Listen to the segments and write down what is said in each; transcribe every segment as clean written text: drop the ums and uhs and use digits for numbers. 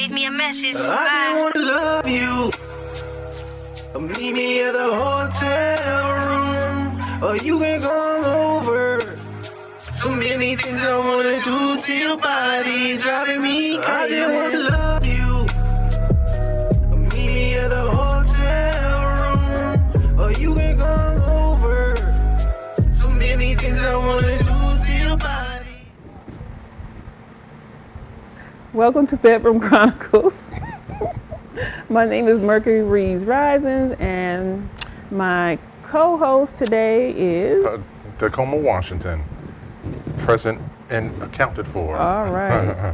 leave me a message. I just wanna love you. Meet me at the hotel room, or you can come over. So many things I wanna do to your body, driving me crazy. I just wanna love you. Meet me at the hotel room, or you can come over. So many things I wanna do to your body. Welcome to Bedroom Chronicles. My name is Mercury Reeves Risings, and my co-host today is Tacoma, Washington, present and accounted for. All right.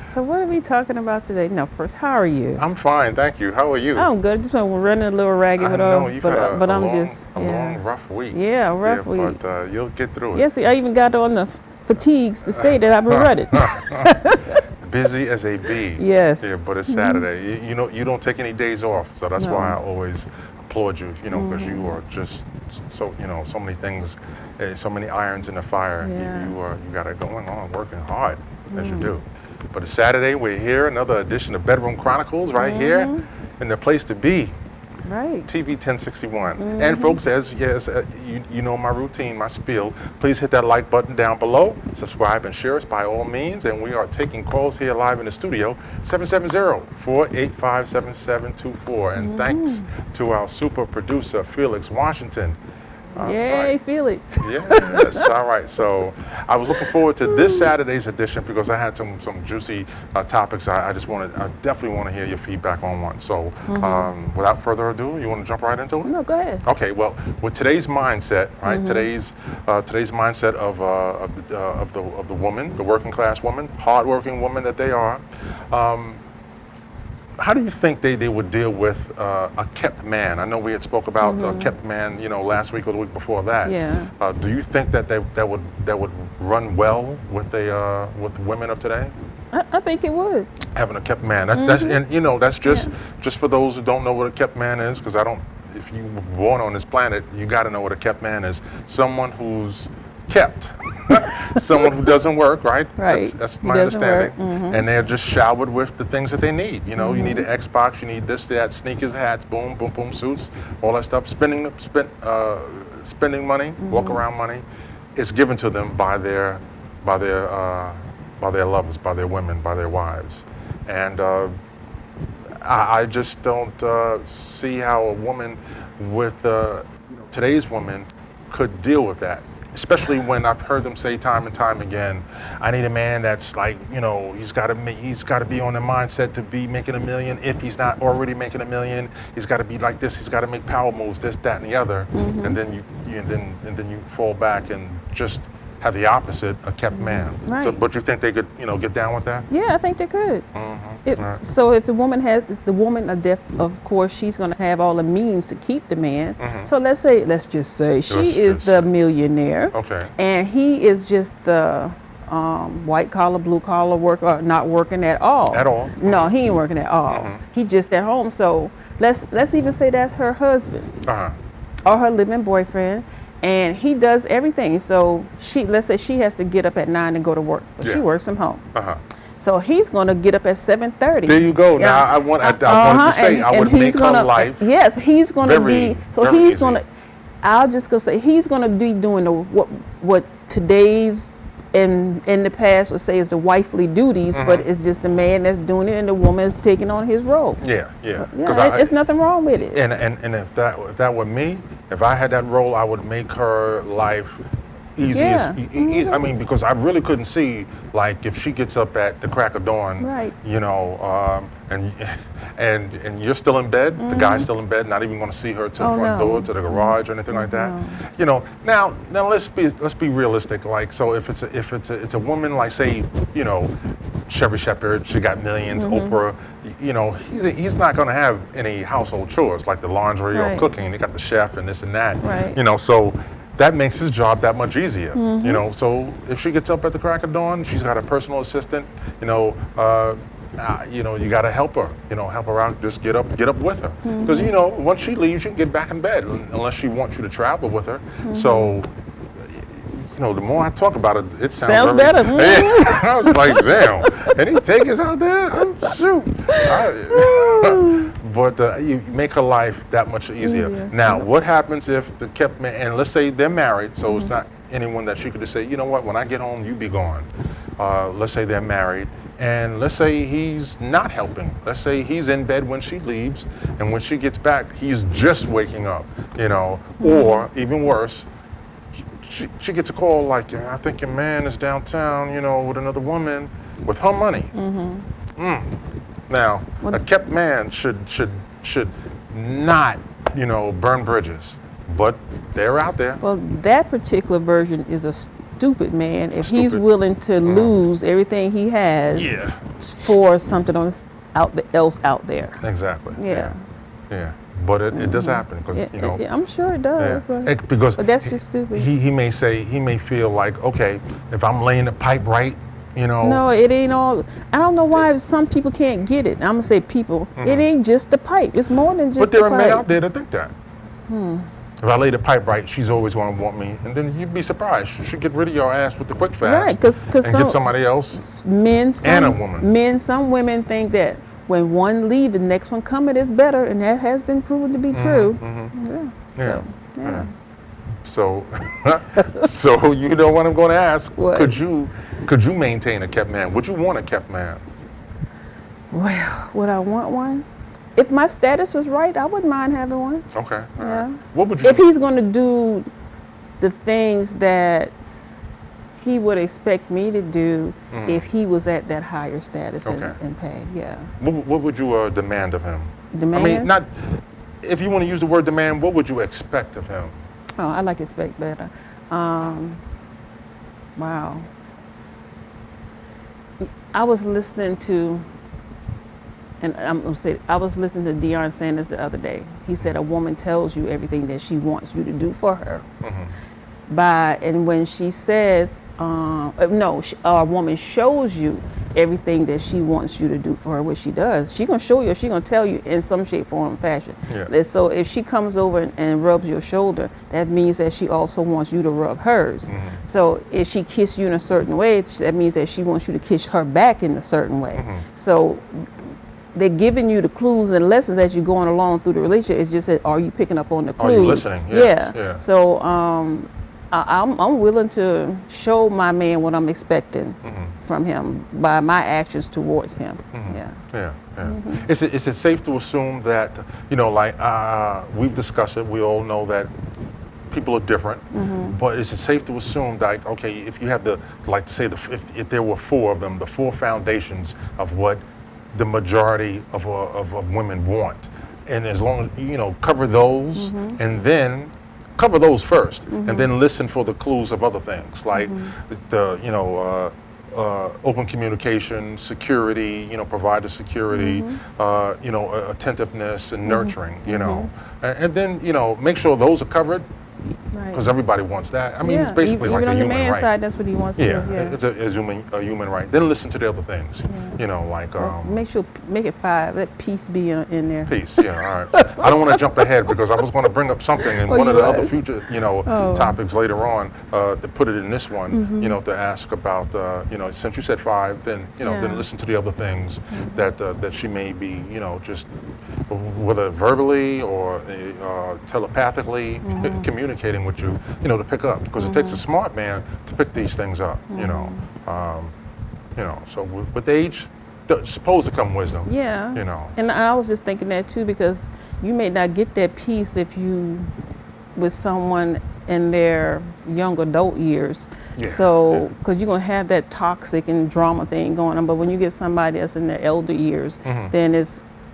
So what are we talking about today? No, first, how are you? I'm fine, thank you. How are you? I'm good. Just been running a little ragged, I know you've had a long, rough week. Yeah, a rough week. But you'll get through it. Yes, I even got on the fatigues to say that I've been running. Busy as a bee. Yes. Yeah, but it's Saturday. You know, you don't take any days off, so that's why I always applaud you. You know, because you are just so so many things, so many irons in the fire. Yeah. You got it going on, working hard as you do. But it's Saturday. We're here, another edition of Bedroom Chronicles, right here, in the place to be. Right. TV 1061. And folks, as you know my routine, my spiel, please hit that like button down below, subscribe and share us by all means, and we are taking calls here live in the studio, 770-485-7724. And thanks to our super producer, Felix Washington. Yay, Felix. Yes, all right. So I was looking forward to this Saturday's edition because I had some juicy topics. I definitely want to hear your feedback on one. So without further ado, you want to jump right into it? No, go ahead. Okay. Well, with today's mindset, right? Today's mindset of the woman, the working class woman, hardworking woman that they are. How do you think they would deal with a kept man? I know we had spoke about a kept man, last week or the week before that. Yeah. Do you think that would run well with women of today? I think it would. Having a kept man. That's just for those who don't know what a kept man is, because if you were born on this planet, you got to know what a kept man is. Someone who's kept. Someone who doesn't work, right? Right. That's my understanding. And they're just showered with the things that they need. You need an Xbox, you need this, that, sneakers, hats, boom, boom, boom, suits, all that stuff. Spending money, walk around money, is given to them by their lovers, by their women, by their wives. And I just don't see how a woman with today's woman could deal with that. Especially when I've heard them say time and time again, I need a man that's like, he's got to be on the mindset to be making $1 million. If he's not already making $1 million, he's got to be like this. He's got to make power moves, this, that, and the other. And then you fall back and just have the opposite, a kept man. Right. So, but you think they could, get down with that? Yeah, I think they could. So if the woman of course, she's going to have all the means to keep the man. So let's just say she is the millionaire. Okay. And he is just the white collar, blue collar worker, not working at all. At all? No, he ain't working at all. He just at home. So let's even say that's her husband or her living boyfriend. And he does everything. So let's say she has to get up at 9 and go to work. But she works from home. So he's going to get up at 7:30. There you go. Now I wanted to say I would make her life. Yes, he's going to be. So very he's easy. going to. I'll just go say he's going to be doing what today's in the past would say is the wifely duties, but it's just the man that's doing it and the woman is taking on his role. Yeah. It's nothing wrong with it. And if that were me, if I had that role, I would make her life easy. I mean, because I really couldn't see, like, if she gets up at the crack of dawn, right? And you're still in bed, the guy's still in bed, not even going to see her to the front door, to the garage, or anything like that. Now let's be realistic. Like, so if it's a woman, like, say, Sherry Shepherd, she got millions, Oprah, he's not going to have any household chores like the laundry or cooking. They got the chef and this and that. Right. So that makes his job that much easier. So if she gets up at the crack of dawn, she's got a personal assistant. You got to help her. Help her out. Just get up with her. Because once she leaves, you can get back in bed unless she wants you to travel with her. So. The more I talk about it, it sounds better. I was like, damn, and he take us out there. I'm Shoot. But you make her life that much easier. Now, what happens if the kept man, and let's say they're married, so it's not anyone that she could just say, you know what, when I get home, you be gone. Let's say they're married, and let's say he's not helping. Let's say he's in bed when she leaves, and when she gets back, he's just waking up, you know, or even worse, she gets a call like, I think your man is downtown, you know, with another woman with her money. Now, a kept man should not, you know, burn bridges, but they're out there. Well, that particular version is a stupid man if he's willing to lose everything he has for something else out there. Exactly. Yeah. Yeah. But it does happen because, you know. I'm sure it does. Yeah. But that's just stupid. He may feel like, okay, if I'm laying the pipe right, you know. No, it ain't all. I don't know why some people can't get it. I'm gonna say people. It ain't just the pipe. It's more than just the pipe. But there are men out there that think that. If I lay the pipe right, she's always going to want me, and then you'd be surprised. She'll get rid of your ass with the quick fast, right? Because get somebody else. And a woman. Some women think that when one leaves, the next one coming is better, and that has been proven to be true. So, so you know what I'm going to ask? What? Could you maintain a kept man? Would you want a kept man? Well, would I want one? If my status was right, I wouldn't mind having one. Okay. Yeah. Right. What would you? If he's going to do the things that he would expect me to do if he was at that higher status and pay. Yeah. What would you demand of him? Demand? I mean, not. If you want to use the word demand, what would you expect of him? Oh, I like expect better. Wow. I was listening to. And I'm gonna say, I was listening to Deion Sanders the other day. He said a woman tells you everything that she wants you to do for her. And when she says, a woman shows you everything that she wants you to do for her, what she does. She's gonna show you, she's gonna tell you in some shape, form, or fashion. Yeah. So if she comes over and rubs your shoulder, that means that she also wants you to rub hers. So if she kisses you in a certain way, that means that she wants you to kiss her back in a certain way. So they're giving you the clues and lessons as you're going along through the relationship. It's just that, are you picking up on the clues? Are you listening? Yes. Yeah. So I'm willing to show my man what I'm expecting from him by my actions towards him. Yeah. Is it safe to assume that, you know, like we've discussed it, we all know that people are different, but is it safe to assume that, okay, if you have if there were four of them, the four foundations of what the majority of women want, and as long as you know cover those, and then cover those first, and then listen for the clues of other things like the open communication, security, provide the security, attentiveness and nurturing, and then make sure those are covered. Because everybody wants that. I mean, it's basically like a human right. Even on the man's side, that's what he wants. It's a human right. Then listen to the other things. Make it 5. Let peace be in there. Peace. Yeah. All right. I don't want to jump ahead because I was going to bring up something in one of the other future, topics later on to put it in this one. To ask about, since you said 5, then then listen to the other things that she may be, just whether verbally or telepathically communicating with you, to pick up, because it takes a smart man to pick these things up, so with age, supposed to come wisdom. Yeah. And I was just thinking that too, because you may not get that peace if you with someone in their young adult years. Yeah. So, because you're going to have that toxic and drama thing going on, but when you get somebody that's in their elder years, then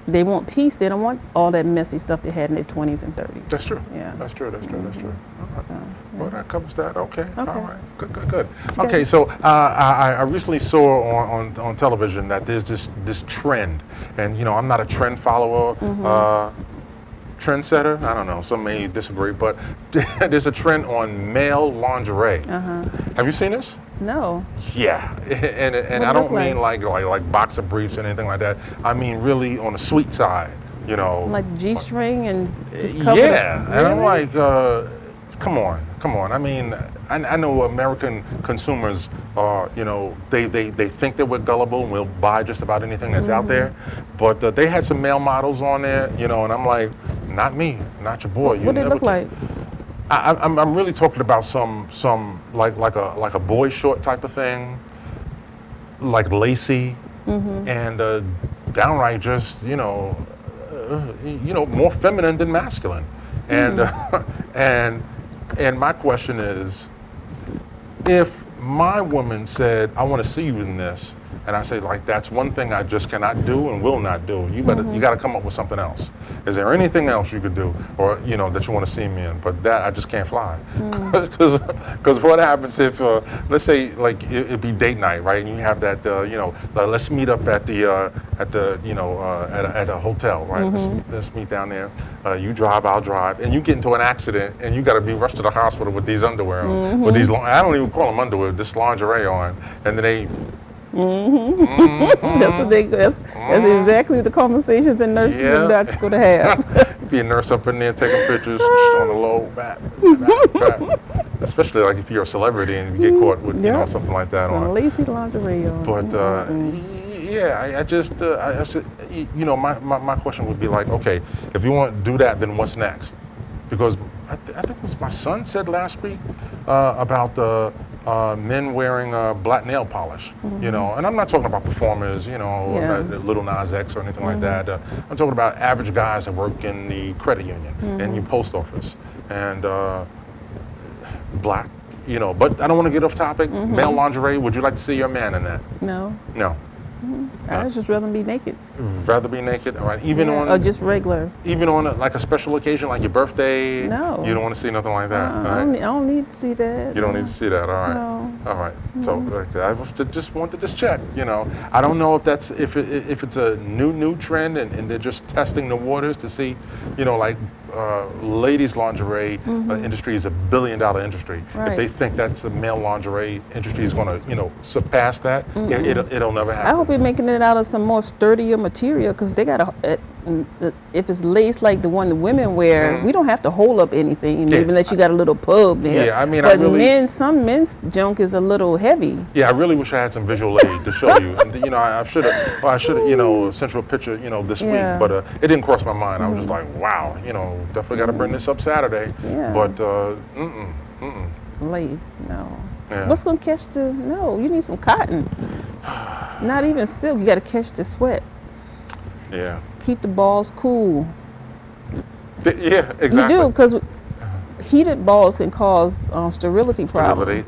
they want peace. They don't want all that messy stuff they had in their 20s and 30s. That's true. Yeah. That's true. All right. So, yeah. Well, that covers that. Okay. All right. Good. Okay. So I recently saw on television that there's this trend, and I'm not a trend follower, trendsetter. I don't know. Some may disagree, but there's a trend on male lingerie. Have you seen this? No. Yeah, and I don't mean like boxer briefs or anything like that. I mean really on the sweet side, Like G-string and just cover. Yeah, and I'm like, come on. I mean, I know American consumers are, they think that we're gullible and we'll buy just about anything that's out there. But they had some male models on there, and I'm like, not me, not your boy. What did it look like? I'm really talking about some like a boy short type of thing, like lacy, and downright just more feminine than masculine, and and my question is, if my woman said, I want to see you in this, and I say, like, that's one thing I just cannot do and will not do. You got to come up with something else. Is there anything else you could do, or that you want to see me in? But that I just can't fly, because what happens if, let's say, like it'd be date night, right? And you have that, let's meet up at a hotel, right? Let's meet down there. You drive, I'll drive, and you get into an accident, and you got to be rushed to the hospital with these underwear on, with these I don't even call them underwear, this lingerie on, and then they. That's what that's exactly the conversations that nurses and docs going to have. Be a nurse up in there taking pictures on the low back. Especially like if you're a celebrity and you get caught with something like that Some on. lacy lingerie on. But I just my question would be like, okay, if you want to do that, then what's next? Because I think it was my son said last week about men wearing black nail polish, and I'm not talking about performers, Little Nas X or anything like that. I'm talking about average guys that work in the credit union and your post office, and black, but I don't want to get off topic. Male lingerie, would you like to see your man in that? No. No. I'd just rather be naked. Rather be naked, all right. Even on or just regular. Even on like a special occasion, like your birthday. No. You don't want to see nothing like that. I don't need to see that. You don't need to see that. All right. No. All right. So I just wanted to check. I don't know if that's if it's a new trend and they're just testing the waters to see, ladies lingerie industry is $1 billion industry. Right. If they think that's a male lingerie industry is going to surpass that, it'll never happen. I hope they're making it out of some more sturdier material, because they got if it's lace like the one the women wear, we don't have to hold up anything, even unless you got a little pub there. Yeah, I mean, but some men's junk is a little heavy. Yeah, I really wish I had some visual aid to show you. And, I should have, sent you a picture, this week, but it didn't cross my mind. I was just like, wow, definitely got to bring this up Saturday. Yeah. But, Lace, no. Yeah. What's gonna catch no, you need some cotton. Not even silk, you gotta catch the sweat. Yeah. Keep the balls cool. Yeah, exactly. You do, because heated balls can cause sterility problems.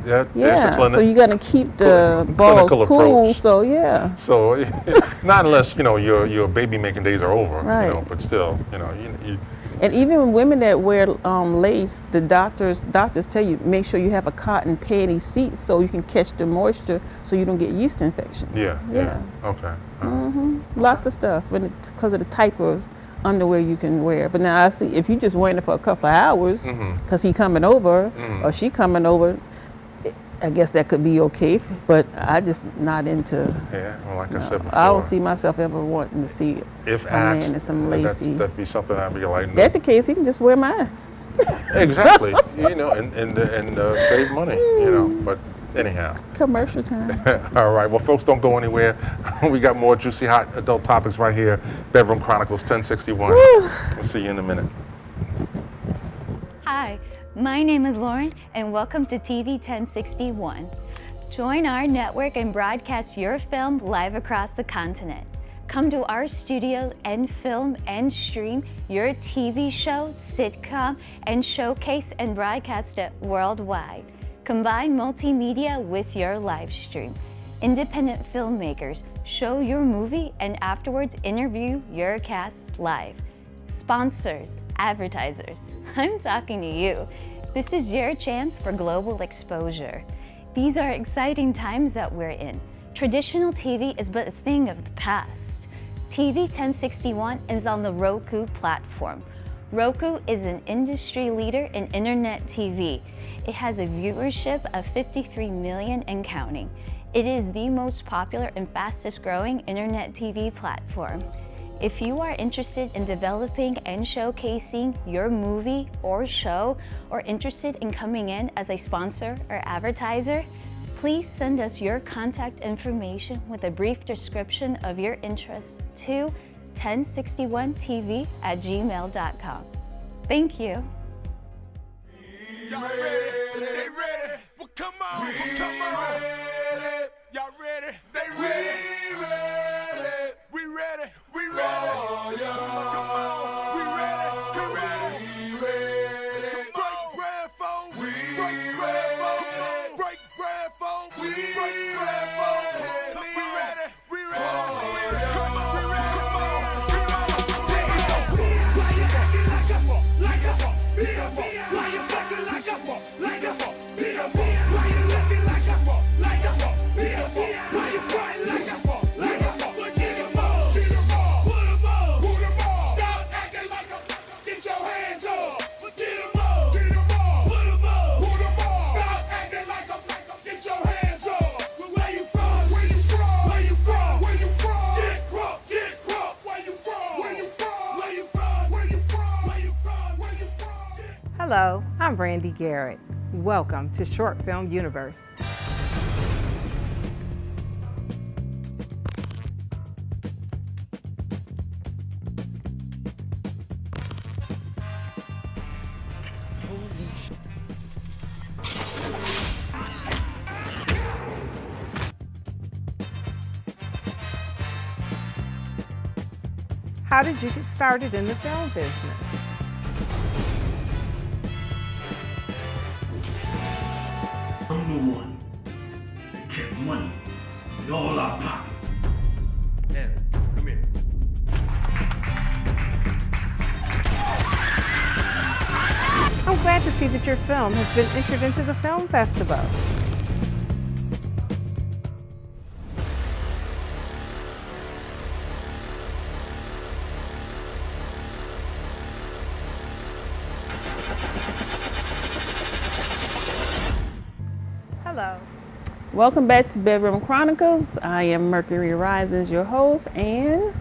So you gotta keep the balls cool. Approach. So yeah. So not unless your baby making days are over. Right. But still, you And even women that wear lace, the doctors tell you, make sure you have a cotton panty seat so you can catch the moisture so you don't get yeast infections. Yeah. Okay. Lots of stuff, because of the type of underwear you can wear. But now I see, if you're just wearing it for a couple of hours, because he coming over or she coming over, I guess that could be okay, but I just not into. Yeah, well, like I said before, I don't see myself ever wanting to see if a man in some lacy. That'd be something I'd be like. No. That's the case. He can just wear mine. Exactly, and save money, But anyhow. Commercial time. All right. Well, folks, don't go anywhere. We got more juicy, hot adult topics right here. Bedroom Chronicles 1061. We'll see you in a minute. Hi. My name is Lauren, and welcome to TV 1061. Join our network and broadcast your film live across the continent. Come to our studio and film and stream your TV show, sitcom, and showcase and broadcast it worldwide. Combine multimedia with your live stream. Independent filmmakers show your movie and afterwards interview your cast live. Sponsors, advertisers, I'm talking to you. This is your chance for global exposure. These are exciting times that we're in. Traditional TV is but a thing of the past. TV 1061 is on the Roku platform. Roku is an industry leader in internet TV. It has a viewership of 53 million and counting. It is the most popular and fastest growing internet TV platform. If you are interested in developing and showcasing your movie or show, or interested in coming in as a sponsor or advertiser, please send us your contact information with a brief description of your interest to 1061tv@gmail.com. Thank you. Y'all ready? They ready? Well, come on, come on. Y'all ready? They ready? We ready? We ready? Oh, yeah. Come on, we ready? Come ready? We ready? Break bread, folks. Break bread, folks. Break bread, folks. Break bread, folks. We ready? We ready? Come on, we ready? Come on, Hello, I'm Brandy Garrett. Welcome to Short Film Universe. How did you get started in the film business? I'm the one that kept money in all our pockets. Anna, come here. I'm glad to see that your film has been entered into the film festival. Hello. Welcome back to Bedroom Chronicles. I am Mercury Risings, your host, and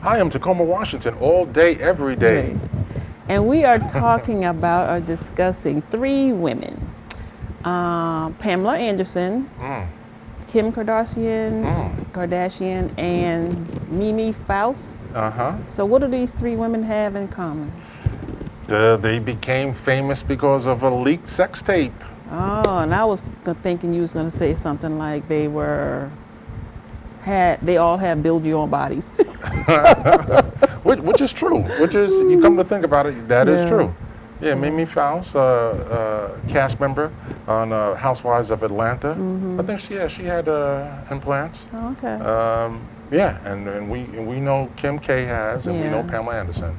I am Tacoma, Washington, all day, every day. And we are talking about or discussing three women. Pamela Anderson, Kim Kardashian, and Mimi Faust. So what do these three women have in common? They became famous because of a leaked sex tape. Oh, and I was thinking you was going to say something like they all have build your own bodies. which is true. Which is, you come to think about it, that is true. Yeah, Mimi Faust, cast member on Housewives of Atlanta. I think she had implants. Oh, okay. And we know Kim K has, and we know Pamela Anderson,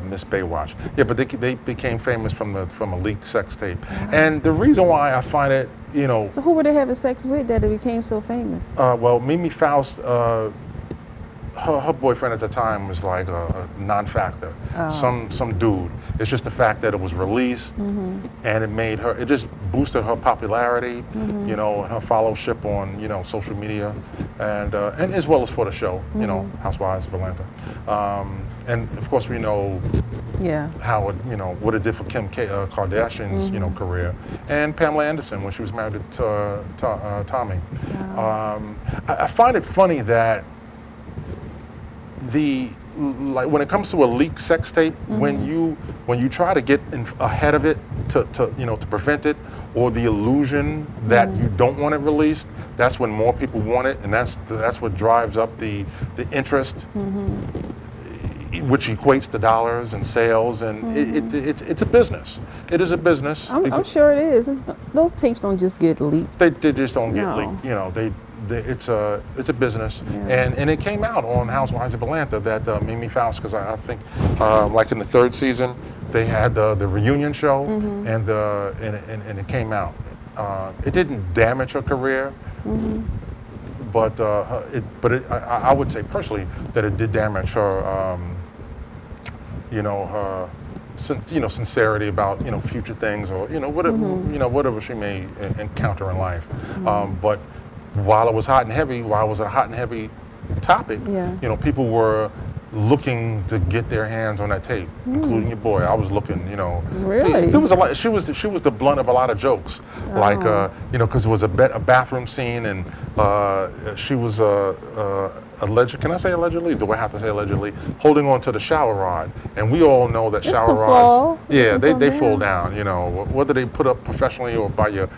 Miss Baywatch. Yeah, but they became famous from a leaked sex tape. And the reason why I find it, So who were they having sex with that it became so famous? well, Mimi Faust, her boyfriend at the time was like a non-factor, some dude. It's just the fact that it was released, and it just boosted her popularity, her followership on social media, and as well as for the show, Housewives of Atlanta, and of course we know how it what it did for Kim Kardashian's career, and Pamela Anderson when she was married to Tommy. I find it funny that when it comes to a leaked sex tape, when you try to get ahead of it to prevent it, or the illusion that you don't want it released, that's when more people want it, and that's what drives up the interest, which equates to dollars and sales, and it's a business. It is a business. I'm sure it is. Those tapes don't just get leaked. They just don't get leaked. It's a business, and it came out on Housewives of Atlanta that Mimi Faust, because I think like in the third season they had the reunion show, and it came out. It didn't damage her career, but I would say personally that it did damage her, her sincerity about future things, or whatever she may encounter in life. But while it was hot and heavy, while it was a hot and heavy topic, people were looking to get their hands on that tape, including your boy. I was looking, you know. Really? There was a lot. She was the blunt of a lot of jokes, like you know, because it was a bathroom scene, and she was alleged. Can I say allegedly? Do I have to say allegedly? Holding on to the shower rod, and we all know that This shower could rods. fall. Yeah, This could they come fall down. down. You know, whether they put up professionally or by your,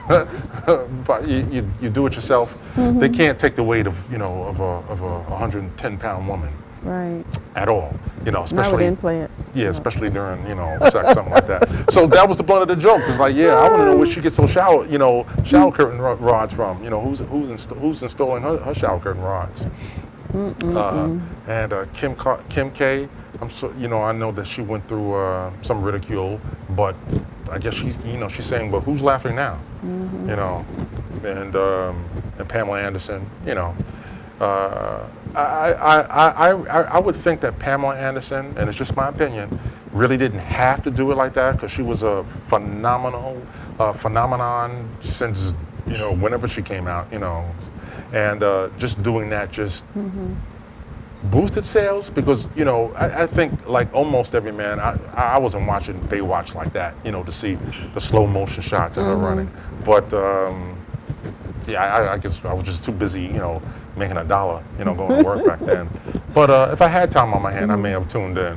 but you do it yourself. They can't take the weight of of a 110-pound woman. Right. At all, you know, Not with especially implants. yeah, especially during sex, something like that. So that was the blunt of the joke. It's like, yeah, I want to know where she gets those shower curtain rods from. You know, who's installing her shower curtain rods? And Kim K. I know that she went through some ridicule, but I guess she's saying, but who's laughing now? You know, and Pamela Anderson. You know. I would think that Pamela Anderson, and it's just my opinion, really didn't have to do it like that because she was a phenomenon since whenever she came out, and just doing that just boosted sales because I think like almost every man, I wasn't watching Baywatch like that, to see the slow motion shots of her running, but I guess I was just too busy, making $1, going to work back then. But if I had time on my hand, I may have tuned in,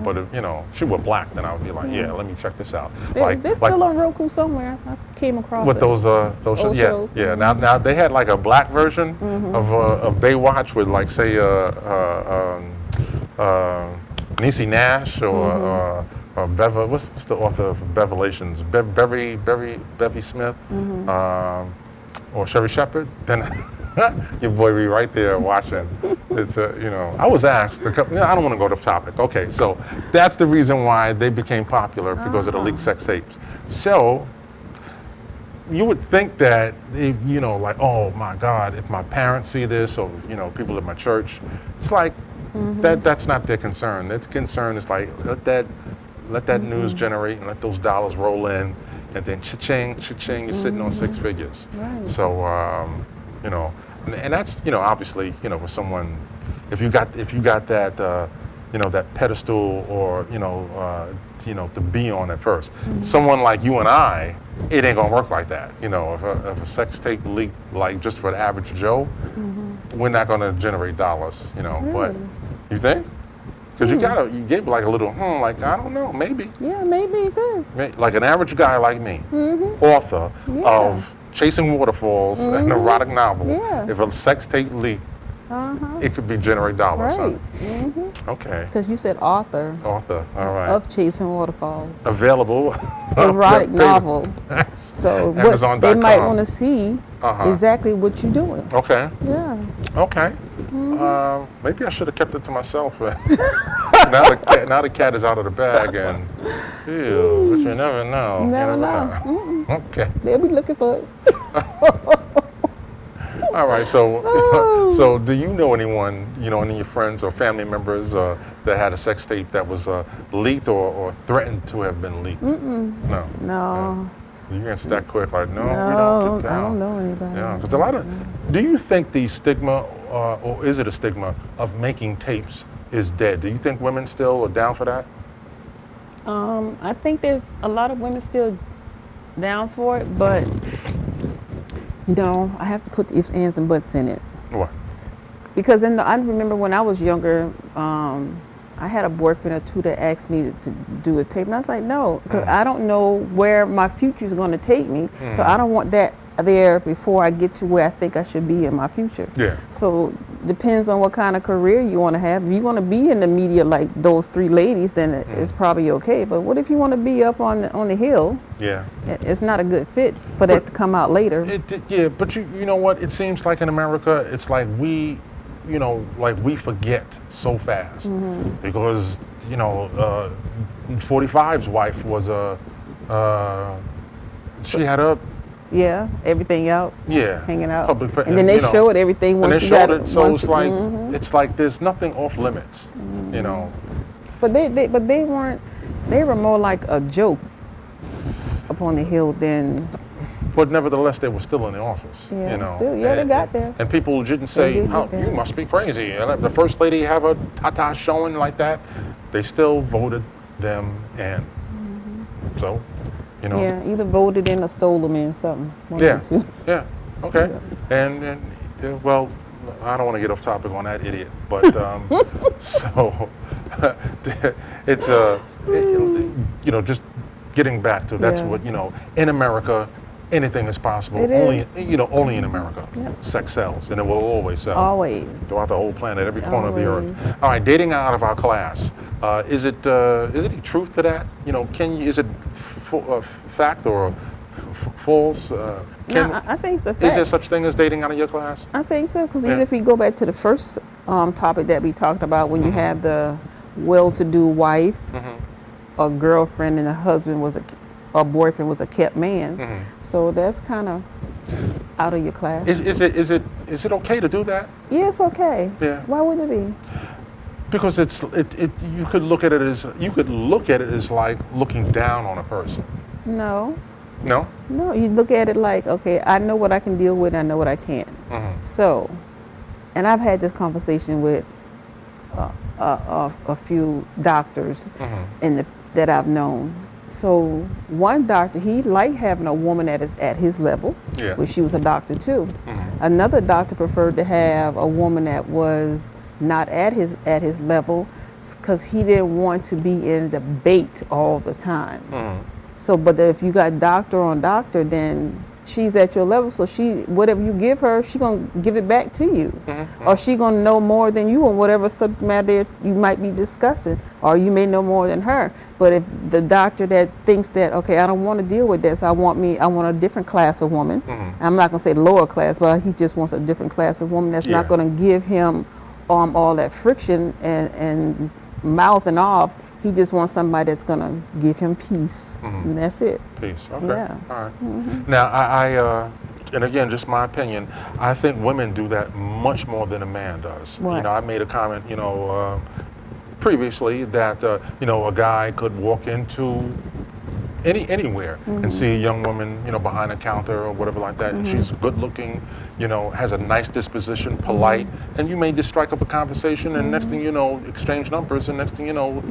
But if she were black, then I would be like, yeah, let me check this out. They're still on Roku somewhere. I came across with it. those shows. Yeah, yeah. Now they had like a black version of Baywatch with like say Niecy Nash or Bev. What's the author of Bevelations? Bevy Smith. Or Sherry Shepherd, then your boy be right there watching. It's I was asked, I don't want to go to topic. Okay, so that's the reason why they became popular because of the leaked sex tapes. So you would think that if, like, oh my God, if my parents see this or people at my church, it's like that's not their concern. Their concern is like let that news generate and let those dollars roll in. And then cha-ching, cha-ching, you're sitting on six figures. Right. So, and that's, obviously, for someone, if you got that, that pedestal or, to be on at first. Someone like you and I, it ain't gonna work like that. If a sex tape leaked, like just for the average Joe, we're not gonna generate dollars, but you think? Because you gave like a little, like, I don't know, maybe. Yeah, maybe it could. Like an average guy like me, author of Chasing Waterfalls, an erotic novel, if a sex tape leaked, it could generate dollars. Right. Huh? Okay. Because you said author. Author, all right. Of Chasing Waterfalls. Available. Erotic novel. So what they might want to see exactly what you're doing. Okay. Yeah. Okay. Maybe I should have kept it to myself. Now the cat is out of the bag, and but you never know. Never know. Okay. They'll be looking for it. All right. So do you know anyone, any of your friends or family members that had a sex tape that was leaked or threatened to have been leaked? No. No. You answered that quick, like, no, we No, don't get down. I don't know anybody. Yeah, because a lot of. Do you think the stigma, or is it a stigma, of making tapes is dead? Do you think women still are down for that? I think there's a lot of women still down for it, but I have to put the ifs, ands, and buts in it. What? Because I remember when I was younger, I had a boyfriend or two that asked me to do a tape, and I was like, no, because I don't know where my future is going to take me, so I don't want that there before I get to where I think I should be in my future. Yeah. So depends on what kind of career you want to have. If you want to be in the media like those three ladies, then it's probably okay. But what if you want to be up on the hill? Yeah. It's not a good fit for that to come out later. But you know what? It seems like in America, it's like we forget so fast because 45's wife was she had a everything out. Yeah, hanging out. Public, and then they showed everything once you got it. So it's like there's nothing off limits, But they weren't. They were more like a joke upon the hill than But nevertheless, they were still in the office. Yeah, you know. still, yeah, they got there. And people didn't They say, did "Oh, get there. you must be crazy." And if the first lady have a ta-ta showing like that, they still voted them in. So, you know. Yeah, either voted in or stole them in, something. One Yeah. of the two. Yeah. Okay. And well, I don't want to get off topic on that idiot, but so it's you know, just getting back to that's Yeah. what, you know, in America, anything is possible. It only is. you know, only in America. Yep. Sex sells, and it will always sell. Always. Throughout the whole planet, every corner of the Always. earth. All right, dating out of our class. Is it any truth to that? You know, is it fact or false? I think it's a fact. Is there such thing as dating out of your class? I think so, because Yeah. even if we go back to the first topic that we talked about, when you have the well-to-do wife, a girlfriend, and a husband a boyfriend was a kept man, so that's kind of out of your class. Is it okay to do that? Yeah, it's okay. Yeah. Why wouldn't it be? Because you could look at it as like looking down on a person. No. No? No, you look at it like, okay, I know what I can deal with, I know what I can't. So, and I've had this conversation with a few doctors that I've known. So one doctor, he liked having a woman that is at his level, Yeah. which she was a doctor too. Another doctor preferred to have a woman that was not at his level, because he didn't want to be in debate all the time. So, but if you got doctor on doctor, then she's at your level. So whatever you give her, she gonna give it back to you, or she gonna know more than you on whatever subject matter you might be discussing, or you may know more than her. But if the doctor that thinks that, okay, I don't want to deal with this, I want a different class of woman. I'm not gonna say lower class, but he just wants a different class of woman that's not gonna give him all that friction and mouthing off. He just wants somebody that's gonna give him peace, and that's it. Peace. Okay. Yeah. All right. Now, I and again, just my opinion, I think women do that much more than a man does. Right. You know, I made a comment, you know, previously that you know, a guy could walk into anywhere and see a young woman, you know, behind a counter or whatever like that, and she's good looking, you know, has a nice disposition, polite, and you may just strike up a conversation, and next thing you know, exchange numbers, and next thing you know,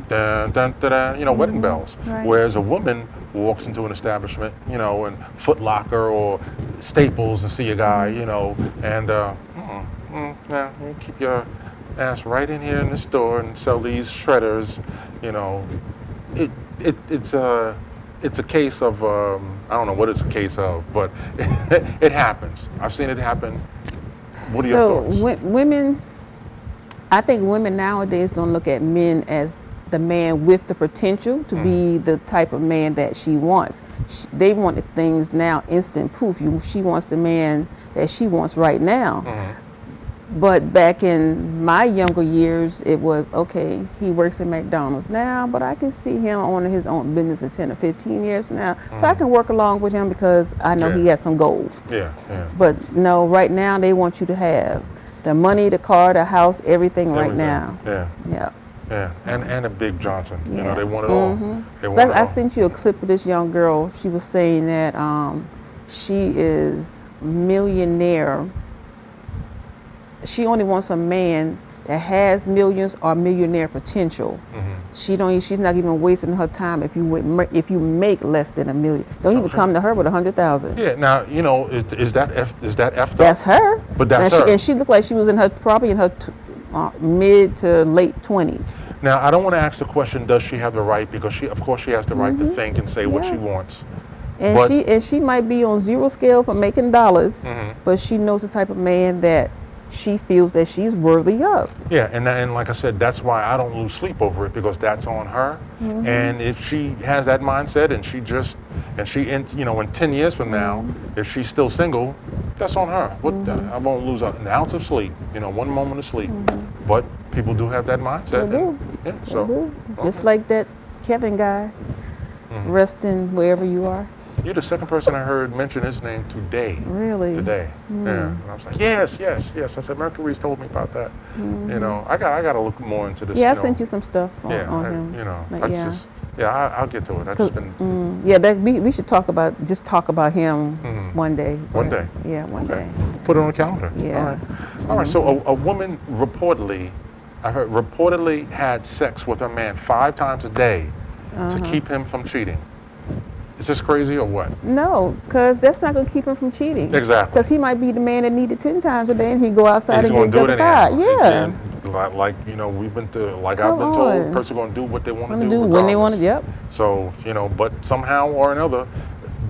dun, dun, dun, dun, you know, wedding bells. Right. Whereas a woman walks into an establishment, you know, in Foot Locker or Staples and see a guy, you know, and now you keep your ass right in here in the store and sell these shredders, you know. It's a case of I don't know what it's a case of, but it happens. I've seen it happen. What are your thoughts? Women, I think women nowadays don't look at men as the man with the potential to be the type of man that she wants. They want the things now instant poof. She wants the man that she wants right now. But back in my younger years, it was, okay, he works at McDonald's now, but I can see him owning his own business in 10 or 15 years now. So I can work along with him because I know he has some goals. Yeah. But no, right now they want you to have the money, the car, the house, everything right now. Yeah. And a Big Johnson. You know, Yeah. they want it all. They So want it I all. sent you a clip of this young girl. She was saying that she is millionaire. She only wants a man that has millions or millionaire potential. She's not even wasting her time if you make less than $1 million. Don't even come to her with 100,000. Yeah. Now, you know, is that effed up? That's her. But that's her. And she looked like she was probably in her mid to late 20s. Now, I don't want to ask the question, does she have the right? Because of course she has the right to think and say what she wants. And But- she might be on zero scale for making dollars, but she knows the type of man that she feels that she's worthy of. Yeah, and like I said, that's why I don't lose sleep over it, because that's on her. And if she has that mindset and you know, in 10 years from now, if she's still single, that's on her. I won't lose an ounce of sleep, you know, one moment of sleep. But people do have that mindset. They do. Yeah, They so do. Just like that Kevin guy, resting wherever you are. you're the second person I heard mention his name today. Really? Today. Yeah. And I was like, yes. I said, Mercury's told me about that. You know, I got to look more into this. Yeah, I you know. sent you some stuff on him. You know, Like, I yeah. just, I'll get to it. I've just been. Yeah, we should talk about him one day. One day. Yeah, one day. Put it on the calendar. Yeah. All right. So a woman reportedly, I heard, reportedly had sex with her man 5 times a day to keep him from cheating. Is this crazy or what? No, because that's not going to keep him from cheating. Exactly. Because he might be the man that needed 10 times a day, and he'd go outside He's and going get to do it double 5. Yeah. And like we've been to, like Come I've been told, on. a person going to do what they want to Do do when they want to. regardless. Yep. So but somehow or another,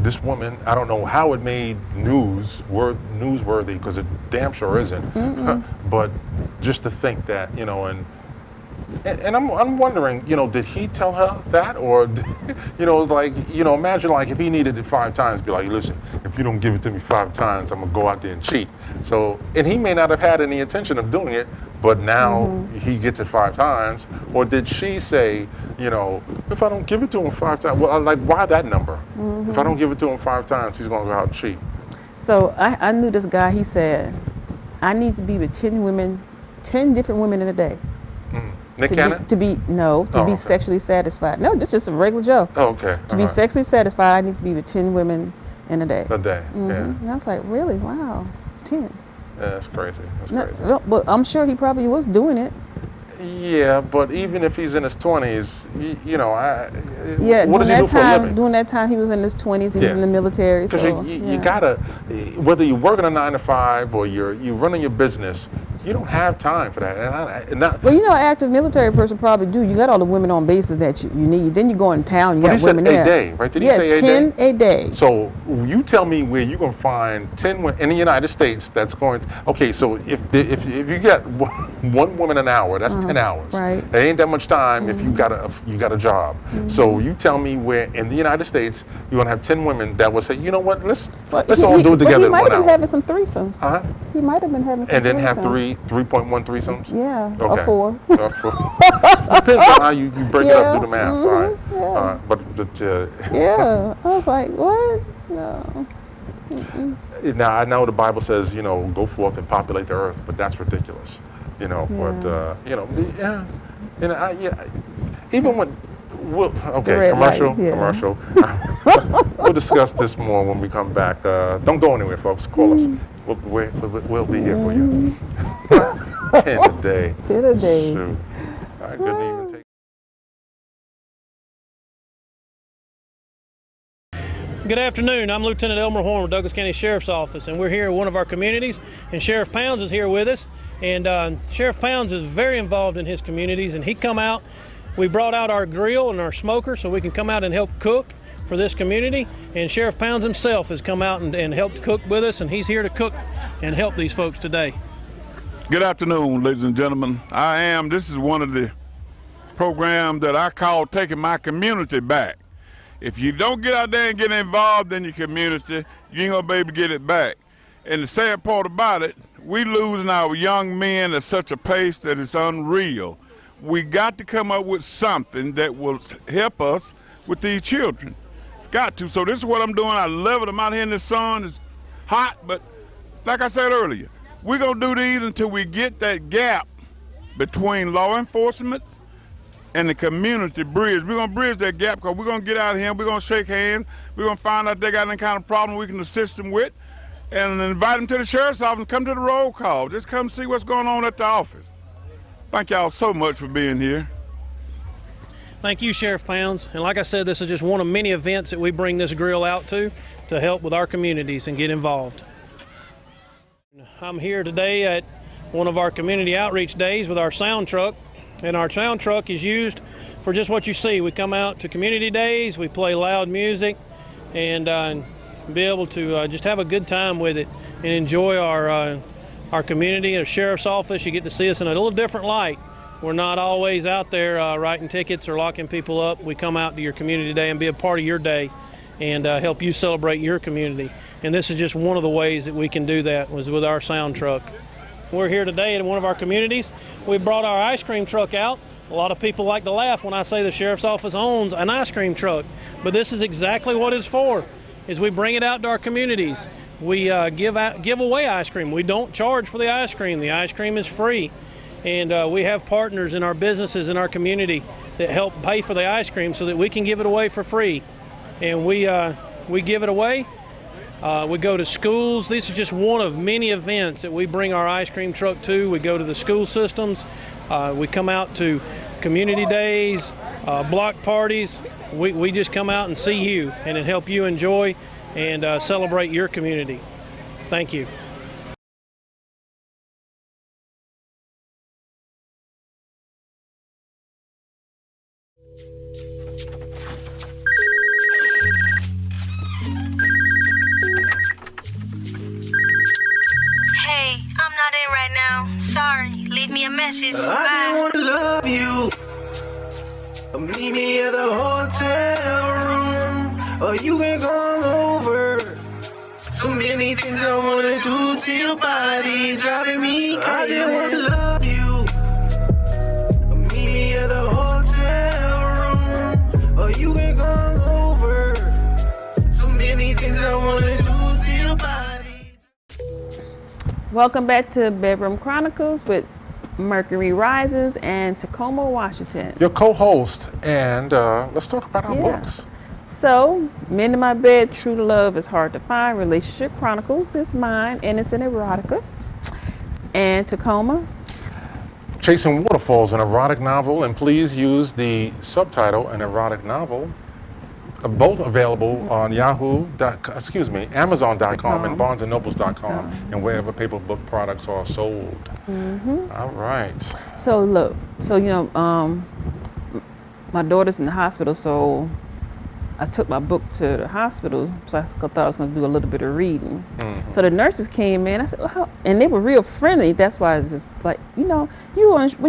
this woman, I don't know how it made newsworthy, because it damn sure isn't. But just to think that, and I'm wondering, did he tell her that, or, imagine like if he needed it 5 times, be like, listen, if you don't give it to me 5 times, I'm gonna go out there and cheat. So, and he may not have had any intention of doing it, but now he gets it 5 times. Or did she say, if I don't give it to him 5 times, well, like, why that number? If I don't give it to him 5 times, he's gonna go out and cheat. So I knew this guy. He said, I need to be with 10 different women in a day. Nick Cannon? To be sexually satisfied. No, this is just a regular Joe. Oh, okay. To be sexually satisfied, I need to be with 10 women in a day. A day, yeah. And I was like, really? Wow, 10. Yeah, that's crazy. That's crazy. No, but I'm sure he probably was doing it. Yeah, but even if he's in his 20s, Yeah, what does he do for a living? during that time, he was in his 20s. He was in the military. Because So, you gotta, whether you're working a 9 to 5 or you're running your business, you don't have time for that. Well, an active military person probably do. You got all the women on bases that you need. Then you go in town, you got women there. But he said a day, right? Did he say a day? 10 a day. So you tell me where you're going to find 10 women in the United States that's going to, okay, so if you got one woman an hour, that's 10 hours. Right. There ain't that much time if you got a job. So you tell me where in the United States you're going to have 10 women that will say, you know what, let's all do it together in 1 hour. He might have been having some threesomes. He might have been having some and then have threesomes. 3.1 threesomes? Yeah, Okay. or 4. Depends on how you break it up, do the math. All right. Yeah. But Yeah. I was like, what? No. now I know the Bible says, go forth and populate the earth, but that's ridiculous. But even when commercial. Commercial. We'll discuss this more when we come back. Don't go anywhere, folks. Call us. We'll be here for you. 10 a day. 10 a day. Shoot. I couldn't even take. Good afternoon. I'm Lieutenant Elmer Horn with Douglas County Sheriff's Office, and we're here at one of our communities, and Sheriff Pounds is here with us. And Sheriff Pounds is very involved in his communities, and he come out. We brought out our grill and our smoker so we can come out and help cook for this community. And Sheriff Pounds himself has come out and helped cook with us, and he's here to cook and help these folks today. Good afternoon, ladies and gentlemen. This is one of the programs that I call taking my community back. If you don't get out there and get involved in your community, you ain't gonna be able to get it back. And the sad part about it, we losing our young men at such a pace that it's unreal. We got to come up with something that will help us with these children. Got to. So this is what I'm doing. I love it. I'm out here in the sun. It's hot, but like I said earlier, we're going to do these until we get that gap between law enforcement and the community bridge. We're going to bridge that gap because we're going to get out of here. We're going to shake hands. We're going to find out if they got any kind of problem we can assist them with and invite them to the sheriff's office and come to the roll call. Just come see what's going on at the office. Thank y'all so much for being here. Thank you, Sheriff Pounds. And like I said, this is just one of many events that we bring this grill out to help with our communities and get involved. I'm here today at one of our community outreach days with our sound truck, and our sound truck is used for just what you see. We come out to community days, we play loud music, and be able to just have a good time with it and enjoy our community. Our sheriff's office, you get to see us in a little different light. We're not always out there writing tickets or locking people up. We come out to your community day and be a part of your day and help you celebrate your community. And this is just one of the ways that we can do that, was with our sound truck. We're here today in one of our communities. We brought our ice cream truck out. A lot of people like to laugh when I say the sheriff's office owns an ice cream truck, but this is exactly what it's for, is we bring it out to our communities. We give away ice cream. We don't charge for the ice cream. The ice cream is free. And we have partners in our businesses in our community that help pay for the ice cream so that we can give it away for free. And we give it away. We go to schools. This is just one of many events that we bring our ice cream truck to. We go to the school systems. We come out to community days, block parties. We just come out and see you and help you enjoy and celebrate your community. Thank you. Hey, I'm not in right now. Sorry. Leave me a message. I just want to love you. Meet me at the hotel room, or you can come over. So many things I wanna do to your body, driving me crazy. I just want to love you. Meet me at the hotel room, or you can come over. So many things I wanna do to your body. Welcome back to Bedroom Chronicles with Mercury Rises and Tacoma, Washington. Your co-host, and let's talk about our Yeah. books. So, Men in My Bed, True to Love is Hard to Find, Relationship Chronicles is mine, Innocent Erotica. And Tacoma, Chasing Waterfalls, an erotic novel, and please use the subtitle, an erotic novel. Both available on Amazon.com and BarnesandNobles.com and wherever paper book products are sold. All right. So look, my daughter's in the hospital, so I took my book to the hospital, so I thought I was going to do a little bit of reading. So the nurses came in, I said, and they were real friendly. That's why it's just like, when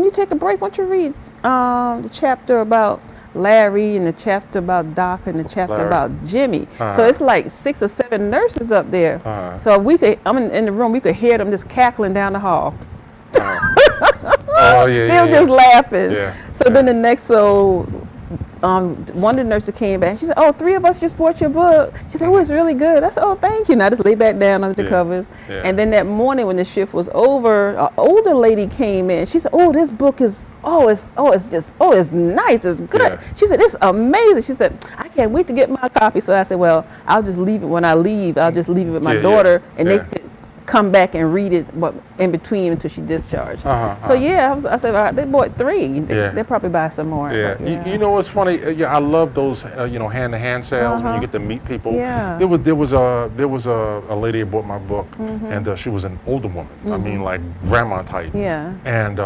you take a break, why don't you read the chapter about Larry and the chapter about Doc and the chapter Larry. about Jimmy. So it's like 6 or 7 nurses up there. So I'm in the room, we could hear them just cackling down the hall. Oh, yeah, They were just laughing. Yeah, Then the next, one of the nurses came back. She said, "Oh, 3 of us just bought your book." She said, "Oh, it's really good." I said, "Oh, thank you." And I just lay back down under the covers. Yeah. And then that morning when the shift was over, an older lady came in. She said, "Oh, this book is, it's nice, it's good." Yeah. She said, "It's amazing." She said, "I can't wait to get my copy." So I said, "Well, I'll just leave it when I leave. I'll just leave it with my daughter, and they could come back and read it in between until she discharged." So I said, all right, they bought 3. They'll probably buy some more. Yeah. But, You know what's funny? I love those hand-to-hand sales when you get to meet people. Yeah. There was a lady that bought my book, and she was an older woman. I mean, like grandma type. Yeah. And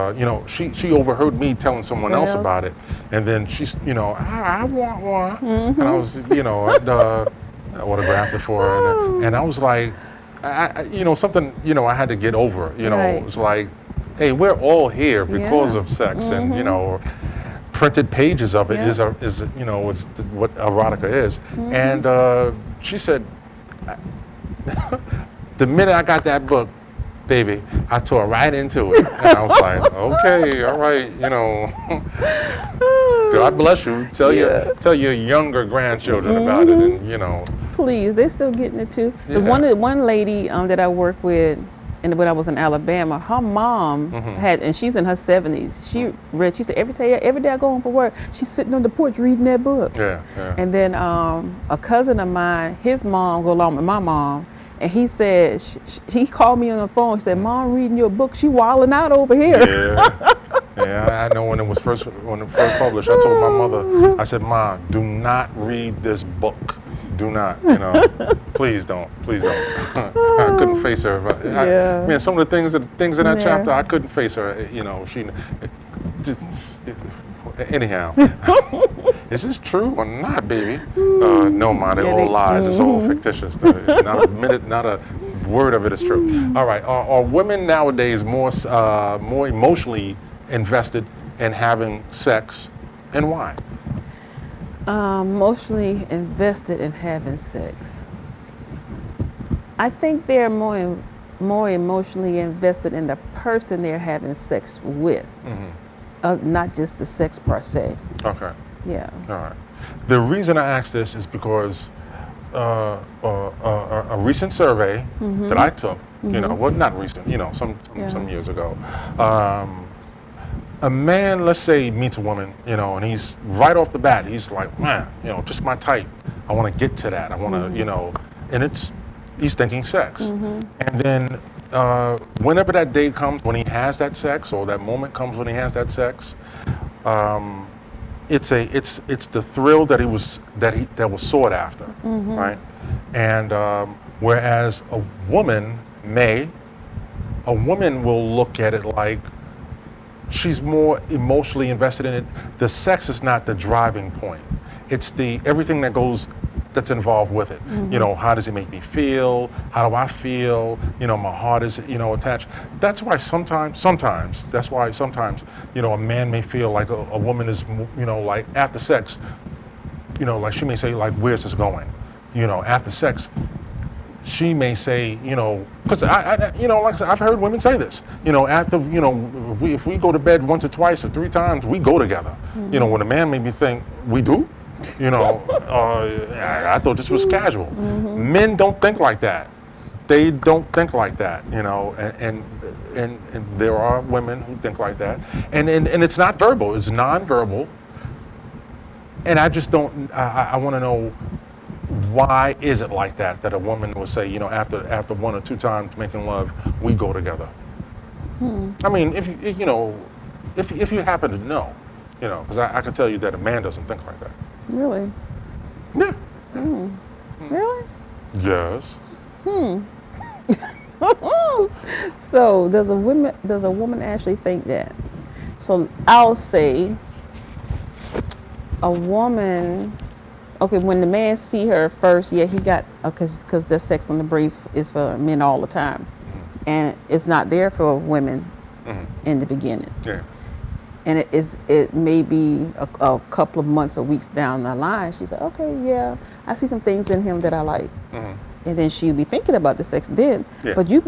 she overheard me telling someone else about it, and then she's I want one, and I was I autographed it for her, and I was like. Something, I had to get over, Right. It was like, hey, we're all here because of sex, and, printed pages of it is what erotica is. And she said, the minute I got that book, baby, I tore right into it. And I was like, okay, all right, God bless you. Tell your younger grandchildren about it, and, Please, they're still getting it too. Yeah. The one lady that I worked with, and when I was in Alabama, her mom had, and she's in her 70s. She said every day I go home for work, she's sitting on the porch reading that book. Yeah. And then a cousin of mine, his mom go along with my mom, and he said he called me on the phone. He said, "Mom, reading your book, she wilding out over here." Yeah, I know when it first published, I told my mother, I said, "Ma, do not read this book. Do not, please don't. I couldn't face her. I mean, some of the things in that chapter, I couldn't face her. Anyhow, is this true or not, baby? No, Ma, they're all lies. It's all fictitious. Not a word of it is true. All right, are women nowadays more emotionally invested in having sex, and why? Emotionally invested in having sex. I think they're more emotionally invested in the person they're having sex with, not just the sex per se. Okay. Yeah. All right. The reason I ask this is because a recent survey that I took, well, not recent, some years ago, a man, let's say, meets a woman, and he's right off the bat, he's like, man, just my type. I want to get to that. I want to, and he's thinking sex. And then whenever that day comes when he has that sex, or that moment comes when he has that sex, it's the thrill that was sought after, right? And whereas a woman will look at it like she's more emotionally invested in it. The sex is not the driving point. It's everything that's involved with it. How does it make me feel? How do I feel? My heart is, attached. That's why sometimes, a man may feel like a woman is, like after sex, like she may say, like, where's this going? After sex, she may say, because like I said, I've heard women say this, after, if we go to bed once or twice or 3 times, we go together. When a man made me think, we do? I thought this was casual. Men don't think like that. They don't think like that, and there are women who think like that. And it's not verbal, it's non-verbal. And I just don't, I want to know, why is it like that a woman will say, after 1 or 2 times making love, we go together? I mean, if you happen to know, because I can tell you that a man doesn't think like that. Really? Yeah. Really? Yes. So does a woman actually think that? So I'll say a woman. Okay, when the man see her first, yeah, he got, because the sex on the brain is for men all the time, and it's not there for women in the beginning. Yeah. And it may be a couple of months or weeks down the line. She's like, okay, yeah, I see some things in him that I like, and then she'll be thinking about the sex then. Yeah. But you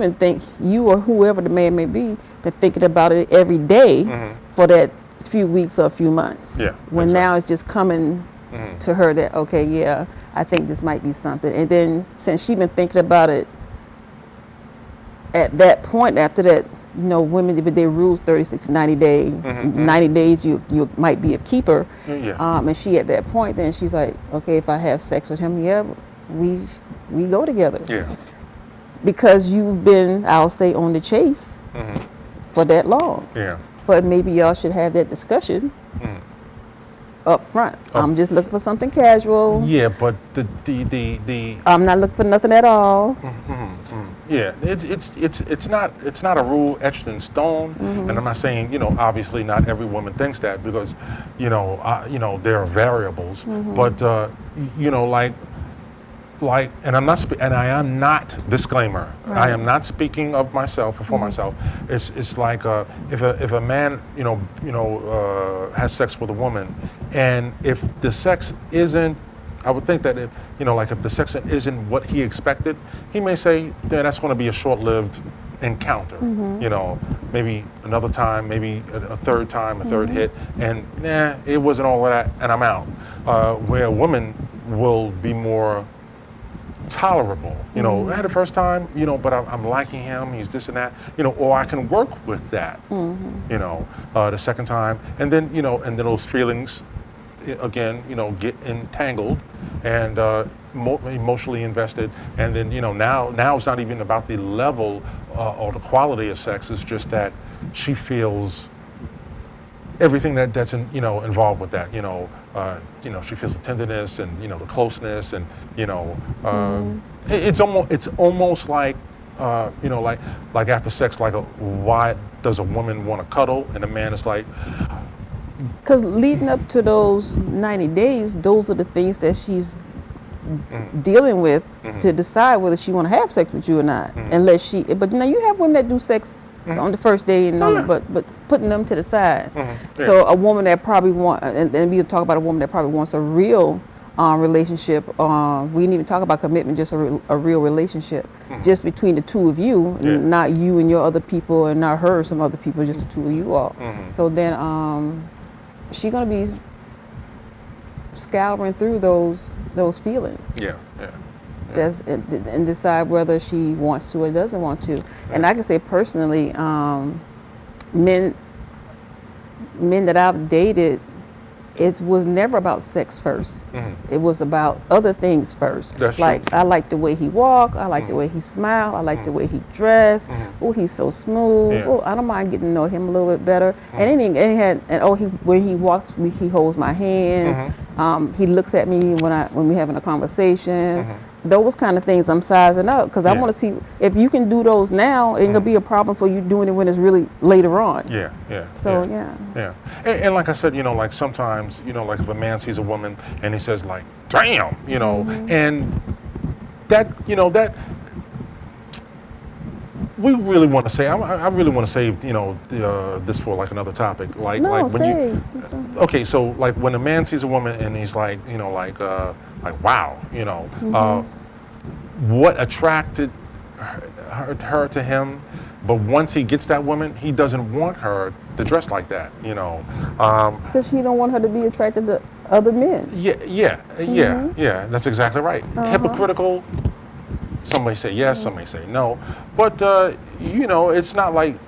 or whoever the man may be, been thinking about it every day for that few weeks or a few months. Yeah. When now it's just coming to her that, okay, yeah, I think this might be something. And then since she's been thinking about it at that point, after that, women, if they rules 30, 60, 90 days, 90 days you might be a keeper. Yeah. And she at that point, then she's like, okay, if I have sex with him, yeah, we go together. Yeah. Because you've been, I'll say, on the chase for that long. Yeah. But maybe y'all should have that discussion up front. I'm just looking for something casual. Yeah, but the I'm not looking for nothing at all. Yeah, it's not a rule etched in stone, and I'm not saying obviously not every woman thinks that, because there are variables, but like, and I am not, disclaimer, I am not speaking of myself or for myself. It's like if a man has sex with a woman, and if the sex isn't, I would think that if the sex isn't what he expected, he may say, yeah, that's going to be a short-lived encounter. Maybe another time, maybe a third time, a third hit, and it wasn't all of that, and I'm out. Where a woman will be more tolerable, at the first time, but I'm liking him, he's this and that, or I can work with that, the second time, and then, and then those feelings, again, get entangled and emotionally invested, and then, now it's not even about the level or the quality of sex, it's just that she feels everything that's involved with that, she feels the tenderness and the closeness, and it's almost like like after sex, like why does a woman want to cuddle and a man is like, because leading up to those 90 days, those are the things that she's dealing with to decide whether she want to have sex with you or not. Unless but now you have women that do sex on the first day, and but putting them to the side. So a woman that probably and we'll talk about a woman that probably wants a real relationship. We didn't even talk about commitment, just a real relationship, just between the two of you, not you and your other people, and not her, some other people, just the two of you all. So then she's gonna be scouring through those feelings. And decide whether she wants to or doesn't want to. And I can say personally, men men that I've dated, it was never about sex first. It was about other things first. That's like true. I like the way he walked. I like the way he smiled. I like the way he dressed. Oh, he's so smooth. Yeah. Oh, I don't mind getting to know him a little bit better. And when he walks, he holds my hands. He looks at me when we're having a conversation. Those kind of things I'm sizing up because I want to see if you can do those now. It ain't gonna be a problem for you doing it when it's really later on. Yeah. So Yeah. And like I said, like sometimes, like if a man sees a woman and he says like, damn, and that, that we really want to say, I really want to save, this for like another topic. Like okay, so like when a man sees a woman and he's like, like wow, what attracted her to him, but once he gets that woman, he doesn't want her to dress like that, because he don't want her to be attracted to other men. Yeah, that's exactly right. Hypocritical. Some may say yes, some may say no, but it's not like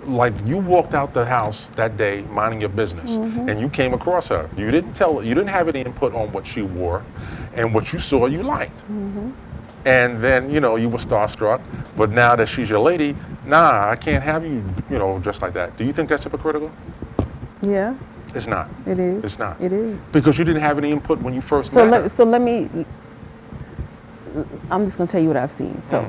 you walked out the house that day minding your business and you came across her. You didn't have any input on what she wore, and what you saw you liked. And then, you were starstruck, but now that she's your lady, nah, I can't have you, dressed like that. Do you think that's hypocritical? Yeah. It's not. It is. It's not. It is. Because you didn't have any input when you first met her. I'm just gonna tell you what I've seen. So,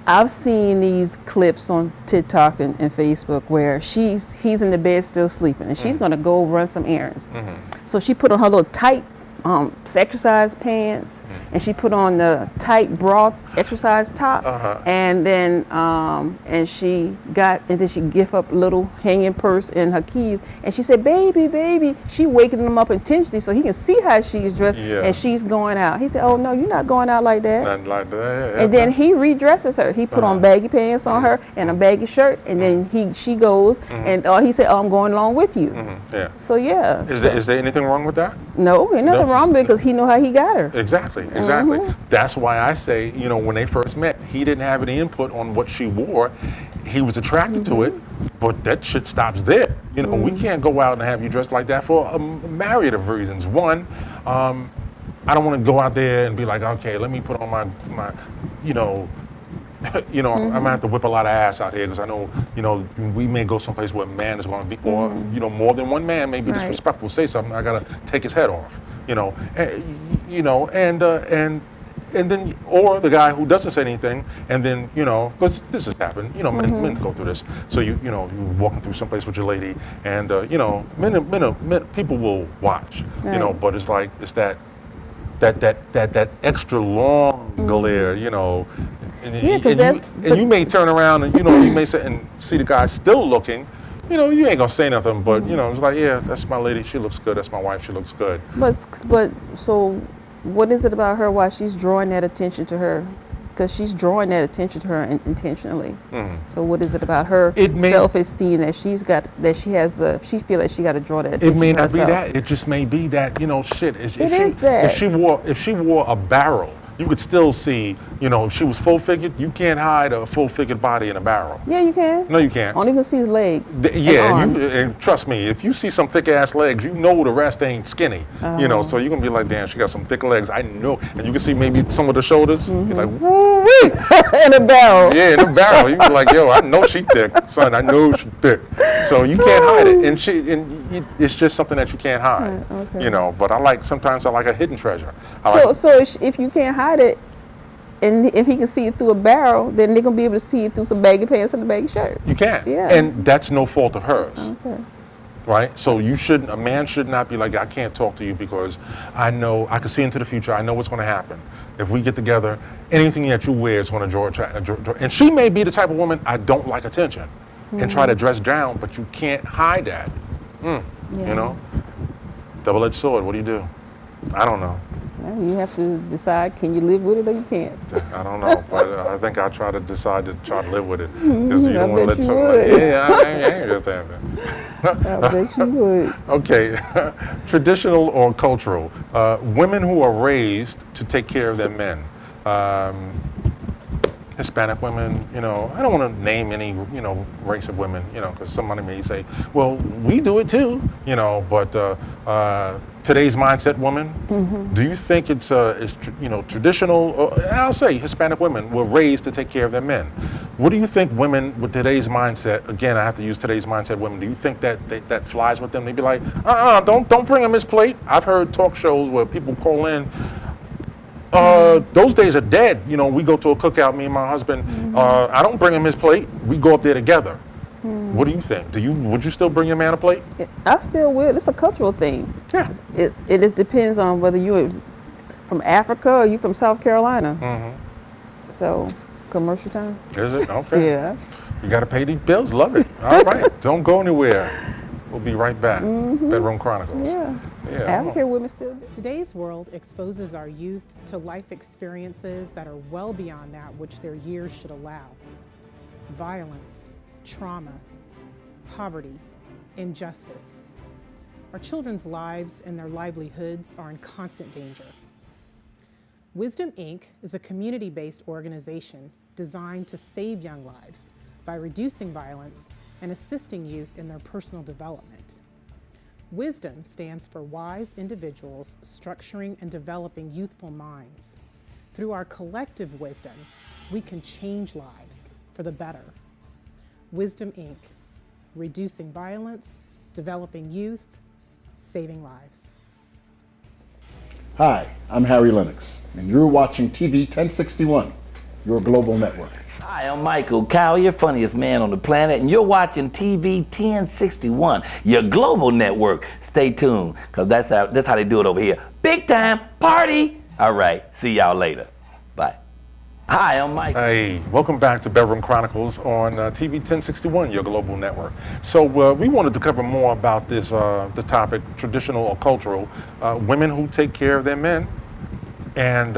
I've seen these clips on TikTok and Facebook where he's in the bed still sleeping, and she's gonna go run some errands. So she put on her little tight exercise pants, and she put on the tight bra exercise top, and then and then she give up a little hanging purse and her keys, and she said, baby, she waking him up intentionally so he can see how she's dressed, and she's going out. He said, oh no, you're not going out like that. Nothing like that. And then he redresses her. He put on baggy pants on her and a baggy shirt, and then she goes, and he said, oh, I'm going along with you. So yeah. Is there anything wrong with that? No, ain't nothing wrong because he knew how he got her. Exactly. That's why I say, when they first met, he didn't have any input on what she wore. He was attracted to it, but that shit stops there. We can't go out and have you dressed like that for a myriad of reasons. One, I don't want to go out there and be like, okay, let me put on my I'm gonna have to whip a lot of ass out here because I know, we may go someplace where a man is going to be, or more than one man may be disrespectful. Say something, I gotta take his head off. And then, or the guy who doesn't say anything, and then, because this has happened, men go through this. So you're walking through someplace with your lady, and men, people will watch, but it's like that extra long glare, and you may turn around and you may sit and see the guy still looking. You ain't gonna say nothing, but it's like, yeah, that's my lady. She looks good. That's my wife. She looks good. But so, what is it about her? Why she's drawing that attention to her? Because she's drawing that attention to her intentionally. So what is it about her self-esteem that she's got? That she has she feel that she got to draw that attention. It may not herself. be that. It just may be that shit. That. If she wore a barrel, you could still see, if she was full-figured, you can't hide a full-figured body in a barrel. Yeah, you can. No, you can't. Only even see his legs. And trust me, if you see some thick-ass legs, the rest ain't skinny. So you're going to be like, damn, she got some thick legs. I know. And you can see maybe some of the shoulders. You're like, woo-wee. In a barrel. Yeah, in a barrel. You be like, yo, I know she thick. Son, I know she thick. So you can't hide it. And it's just something that you can't hide. Okay. But sometimes I like a hidden treasure. So if you can't hide it, and if he can see it through a barrel, then they're going to be able to see it through some baggy pants and a baggy shirt. You can. Yeah. And that's no fault of hers. Okay. Right? So a man should not be like, I can't talk to you because I know, I can see into the future. I know what's going to happen. If we get together, anything that you wear is going to draw. And she may be the type of woman, I don't like attention, and try to dress down, but you can't hide that. Double-edged sword, what do you do? I don't know. Well, you have to decide, can you live with it or you can't? I don't know, but I think I try to decide to try to live with it. Because you don't want to let something I ain't just having. I bet you would. Okay, traditional or cultural, women who are raised to take care of their men. Hispanic women, you know, I don't want to name any, you know, race of women, you know, because somebody may say, well, we do it too, you know, but today's mindset woman, do you think it's you know, traditional, or I'll say Hispanic women were raised to take care of their men. What do you think women with today's mindset, again, I have to use today's mindset women, do you think that that flies with them? They'd be like, don't bring him his plate. I've heard talk shows where people call in, those days are dead. You know, we go to a cookout, me and my husband, I don't bring him his plate. We go up there together. What do you think? Would you still bring your man a plate? I still will. It's a cultural thing. Yeah. It just depends on whether you're from Africa or you from South Carolina. So, commercial time. Is it? Okay. Yeah. You got to pay these bills. Love it. All right. Don't go anywhere. We'll be right back. Bedroom Chronicles. Yeah. Yeah. African women still do. Today's world exposes our youth to life experiences that are well beyond that which their years should allow. Violence, trauma, poverty, injustice. Our children's lives and their livelihoods are in constant danger. Wisdom, Inc. is a community-based organization designed to save young lives by reducing violence and assisting youth in their personal development. Wisdom stands for wise individuals structuring and developing youthful minds. Through our collective wisdom, we can change lives for the better. Wisdom, Inc. Reducing violence, developing youth, saving lives. Hi, I'm Harry Lennox, and you're watching TV 1061, your global network. Hi, I'm Michael Cow, your funniest man on the planet, and you're watching TV 1061, your global network. Stay tuned, because that's how they do it over here. Big time party! All right, see y'all later. Bye. Hi, I'm Mike. Hey, welcome back to Bedroom Chronicles on TV 1061, your global network. So we wanted to cover more about this, the topic, traditional or cultural, women who take care of their men, and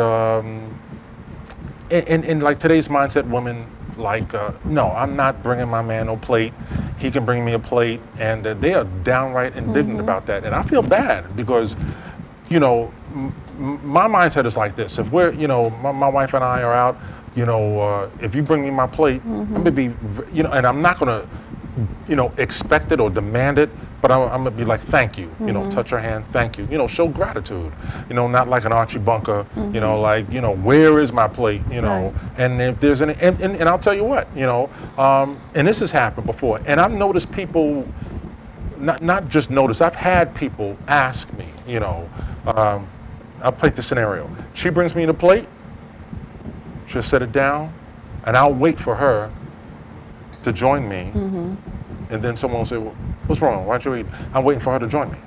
like today's mindset women, like, no, I'm not bringing my man no plate. He can bring me a plate, and they are downright indignant about that. And I feel bad because, you know, my mindset is like this. If we're, you know, my wife and I are out, you know, if you bring me my plate, I'm gonna be, you know, and I'm not gonna, you know, expect it or demand it, but I'm gonna be like, thank you, you know, touch her hand, thank you, you know, show gratitude, you know, not like an Archie Bunker, you know, like, you know, where is my plate, you know, and if there's any, and I'll tell you what, you know, and this has happened before, and I've noticed people, not just notice, I've had people ask me, you know, I'll play the scenario. She brings me the plate, she'll set it down, and I'll wait for her to join me, and then someone will say, well, what's wrong? Why'd you eat? I'm waiting for her to join me.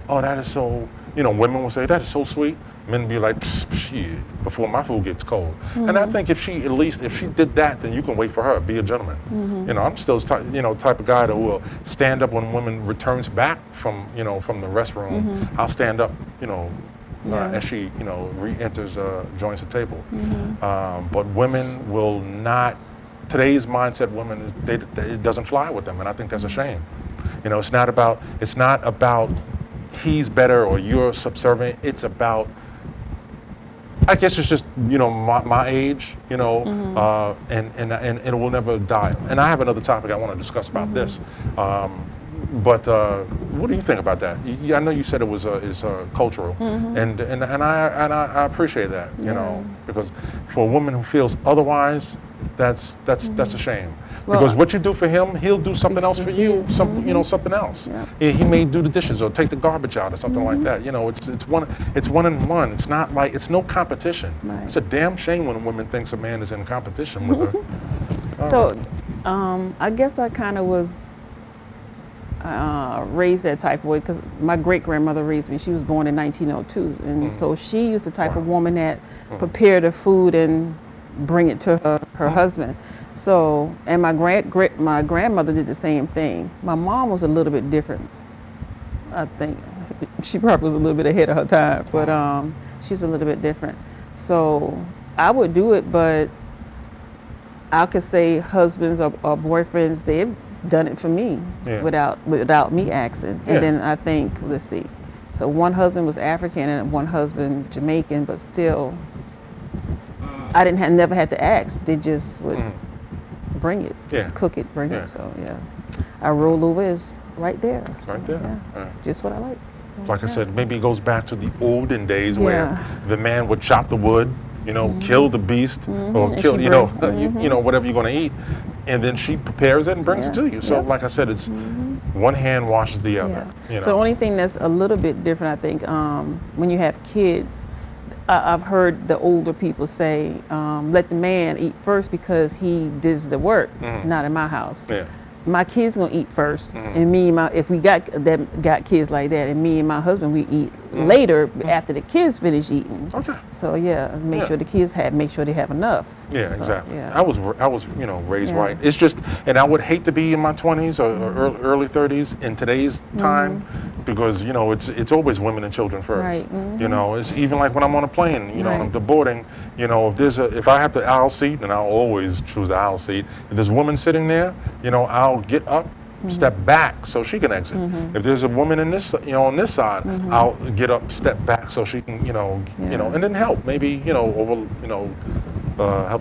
Oh, that is so, you know, women will say, that is so sweet. Men will be like, shit, before my food gets cold. And I think if she did that, then you can wait for her, be a gentleman. You know, I'm still, type of guy that will stand up when a woman returns back from, you know, from the restroom. I'll stand up, you know, as she, you know, re-enters, joins the table. But women will not, today's mindset women, it doesn't fly with them, and I think that's a shame. You know, it's not about he's better or you're subservient. It's about, I guess it's just, you know, my age, you know, and it will never die. And I have another topic I want to discuss about this. But what do you think about that? I know you said it was cultural, and I appreciate that, you know, because for a woman who feels otherwise, that's a shame. Well, because what you do for him, he'll do something else for you, you know, something else. He may do the dishes or take the garbage out or something like that. You know, it's one and one. It's not like, it's no competition. It's a damn shame when a woman thinks a man is in competition with her. So, I guess I kind of was raised that type of way because my great-grandmother raised me. She was born in 1902, and so she was the type of woman that prepared the food and bring it to her husband. So, and my grandmother did the same thing. My mom was a little bit different. I think she probably was a little bit ahead of her time, but she's a little bit different. So I would do it, but I could say husbands or boyfriends, they've done it for me without me asking. And then I think, let's see, so one husband was African and one husband Jamaican, but still, I never had to ask. They just would bring it, cook it, bring it. So yeah, our rollover is right there. Right there. Yeah. Just what I like. So, like I said, maybe it goes back to the olden days where the man would chop the wood, kill the beast, or And kill, she whatever you're going to eat, and then she prepares it and brings it to you. So, like I said, it's one hand washes the other. So the only thing that's a little bit different, I think, when you have kids, I've heard the older people say, let the man eat first because he does the work. Not in my house. Yeah. My kids gonna eat first, and me and if we got kids like that, and me and my husband, we eat later after the kids finish eating. Okay. So make sure the kids make sure they have enough. Yeah, So, exactly. yeah. I was raised right. It's just, and I would hate to be in my 20s or early 30s in today's time, because it's always women and children first. Right. It's even like when I'm on a plane, the boarding. If I have the aisle seat, and I'll always choose the aisle seat. If there's a woman sitting there, I'll get up, step back so she can exit. If there's a woman in this, on this side, I'll get up, step back so she can, and then help maybe, help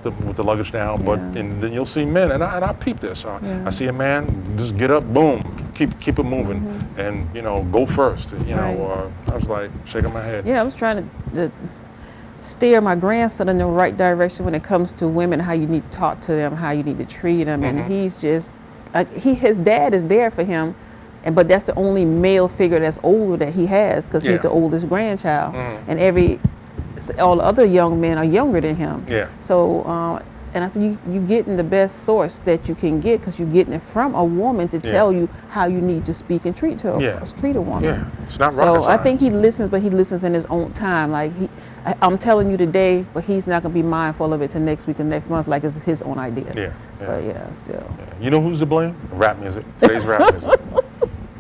them with the luggage down. But and then you'll see men, and I peep this. I see a man just get up, boom, keep it moving, and go first. Or I was like shaking my head. Yeah, I was trying to steer my grandson in the right direction when it comes to women, how you need to talk to them, how you need to treat them, and he's just his dad is there for him, but that's the only male figure that's older that he has because he's the oldest grandchild, and all the other young men are younger than him. Yeah. So and I said, you getting the best source that you can get because you're getting it from a woman to tell you how you need to speak and treat a woman. Yeah, it's not rocket So I science. think he listens, but he listens in his own time. Like I'm telling you today, but he's not gonna be mindful of it till next week and next month, like it's his own idea. Yeah. But still. Yeah. You know who's to blame? Rap music. Today's rap music.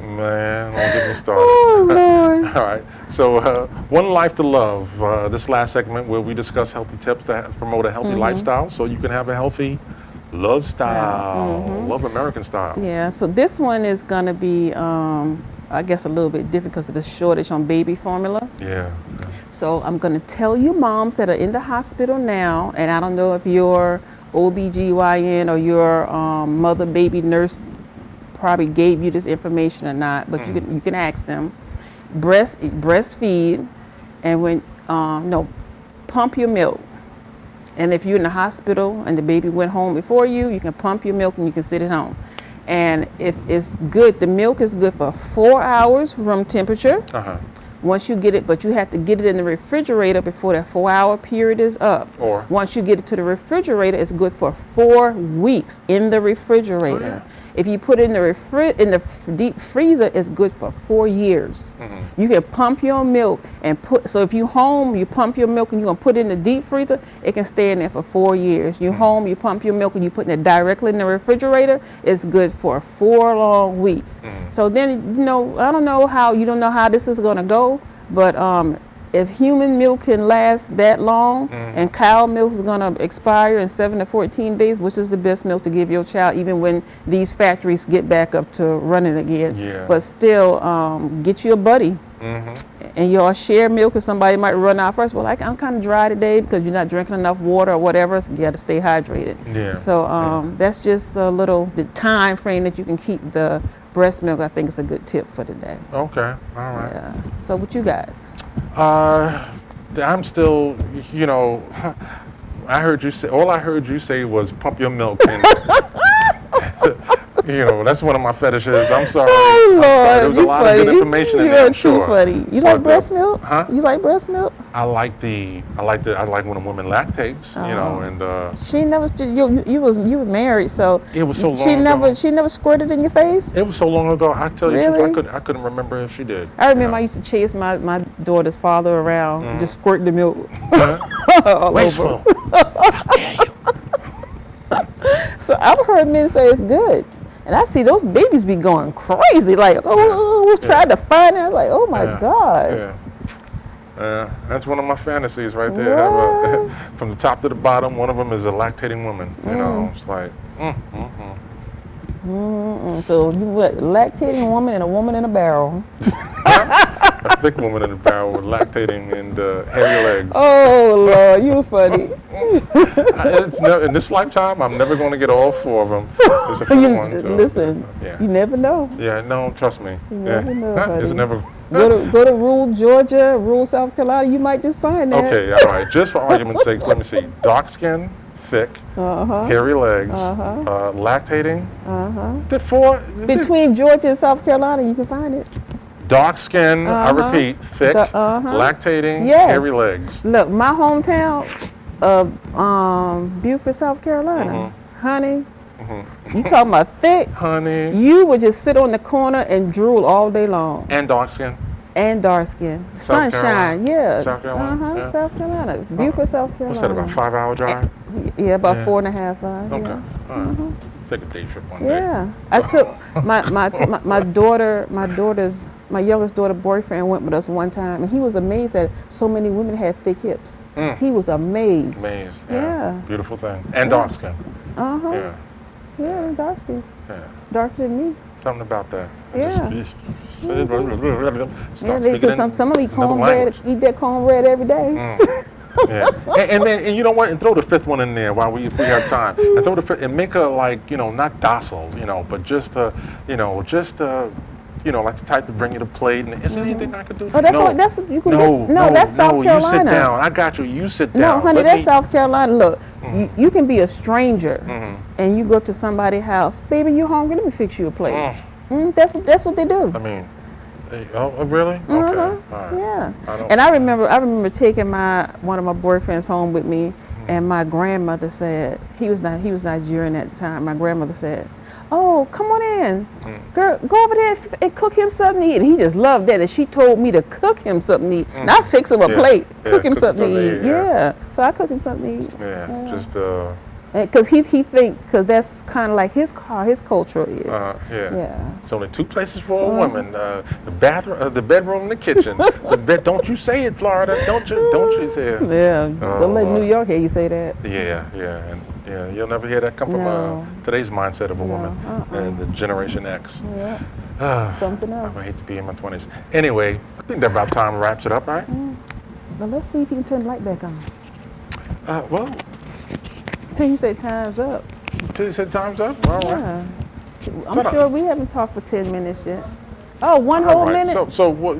Man, don't get me started. Oh, Lord. All right. So, One Life to Love. This last segment where we discuss healthy tips to promote a healthy lifestyle, so you can have a healthy love style, love American style. Yeah. So this one is gonna be, I guess, a little bit different because of the shortage on baby formula. Yeah. So I'm gonna tell you moms that are in the hospital now, and I don't know if your OBGYN or your mother baby nurse probably gave you this information or not, but you can ask them. Breastfeed, and pump your milk. And if you're in the hospital and the baby went home before you can pump your milk and you can sit at home. And if it's good, the milk is good for 4 hours room temperature. Once you get it, but you have to get it in the refrigerator before that 4-hour period is up. Or once you get it to the refrigerator, it's good for 4 weeks in the refrigerator. If you put it in the deep freezer, it's good for 4 years. You can pump your milk and so if you home, you pump your milk and you're gonna put it in the deep freezer, it can stay in there for 4 years. You home, you pump your milk and you put it directly in the refrigerator, it's good for 4 long weeks. So then, I don't know how this is gonna go, but if human milk can last that long and cow milk is going to expire in 7 to 14 days, which is the best milk to give your child, even when these factories get back up to running again. But still, get you a buddy. And y'all share milk if somebody might run out first. Well, I'm kind of dry today because you're not drinking enough water or whatever, so you got to stay hydrated. So that's just the time frame that you can keep the breast milk. I think is a good tip for today. Okay, all right. Yeah. So what you got? I'm still, I heard you say, all I heard you say was pump your milk. And, that's one of my fetishes. I'm sorry. Oh, Lord, there was a lot of good information in there, You're I'm too sure. funny. You like breast milk? Huh? You like breast milk? I like when a woman lactates, and you were married, so it was so long ago. She never squirted in your face? It was so long ago. I tell you the Really? truth, I couldn't remember if she did. I remember I used to chase my daughter's father around, just squirting the milk. all Wasteful. over. How dare you? So I've heard men say it's good. And I see those babies be going crazy, like, trying to find it. I was like, oh my God. Yeah. That's one of my fantasies right there. From the top to the bottom, one of them is a lactating woman. It's like, So you what? Lactating woman and a woman in a barrel. a thick woman in the barrel with lactating and hairy legs. Oh Lord, you funny. In this lifetime, I'm never going to get all 4 of them. It's a fun one. So, listen, yeah. you never know. Yeah, no, trust me. You never know, It's buddy. never. Go to rural Georgia, rural South Carolina. You might just find that. Okay, all right. Just for argument's sake, let me see. Dark skin, thick, hairy legs, lactating. The 4 Between Georgia and South Carolina, you can find it. dark skin. I repeat, thick, lactating, Yes. hairy legs. Look, my hometown of Beaufort, South Carolina. Honey, you talking about thick? Honey. You would just sit on the corner and drool all day long. And dark skin. And dark skin. South Sunshine, yeah. South Carolina. Yeah. South Carolina. Beaufort, South Carolina. What's that, about 5-hour drive? Yeah, about 4.5 hours. Okay. Yeah. All right. Take a day trip one day. Yeah, I took my youngest daughter boyfriend went with us one time, and he was amazed that so many women had thick hips. He was amazed. Amazed. Yeah. Beautiful thing. And dark skin. Yeah. Yeah, dark skin. Yeah. Darker than me. Something about that. Yeah. Start speaking some of eat another cornbread, language. eat that cornbread every day. Yeah, and you know what? And throw the 5th one in there while we have time. And throw the 5th and make her like not docile, but just like the type to bring you the plate. And is there anything I could do? Oh, that's what you can do. No, that's South Carolina. You sit down. I got you. You sit down. No, honey, that's South Carolina. Look, you can be a stranger and you go to somebody's house. Baby, you hungry? Let me fix you a plate. That's what they do. I mean. Oh, really? Okay. All right. Yeah. And I remember taking one of my boyfriends home with me, and my grandmother said he was Nigerian at the time. My grandmother said, "Oh, come on in, girl, go over there and cook him something to eat." And he just loved that. And she told me to cook him something to eat, not fix him a plate. Cook him something to eat. Yeah. So I cooked him something to eat. Yeah. Just. Because he thinks, because that's kind of like his culture is. Yeah. It's only 2 places for a woman: the bathroom, the bedroom, and the kitchen. Don't you say it, Florida? Don't you say it? Yeah. Don't let New York hear you say that. Yeah, and you'll never hear that come from today's mindset of a woman and the Generation X. Yeah. Something else. I hate to be in my 20s. Anyway, I think that about time wraps it up, right? Now let's see if you can turn the light back on. Well. Till you say time's up. Till you say time's up? All right. I'm sure we haven't talked for 10 minutes yet. Oh, one whole minute? So what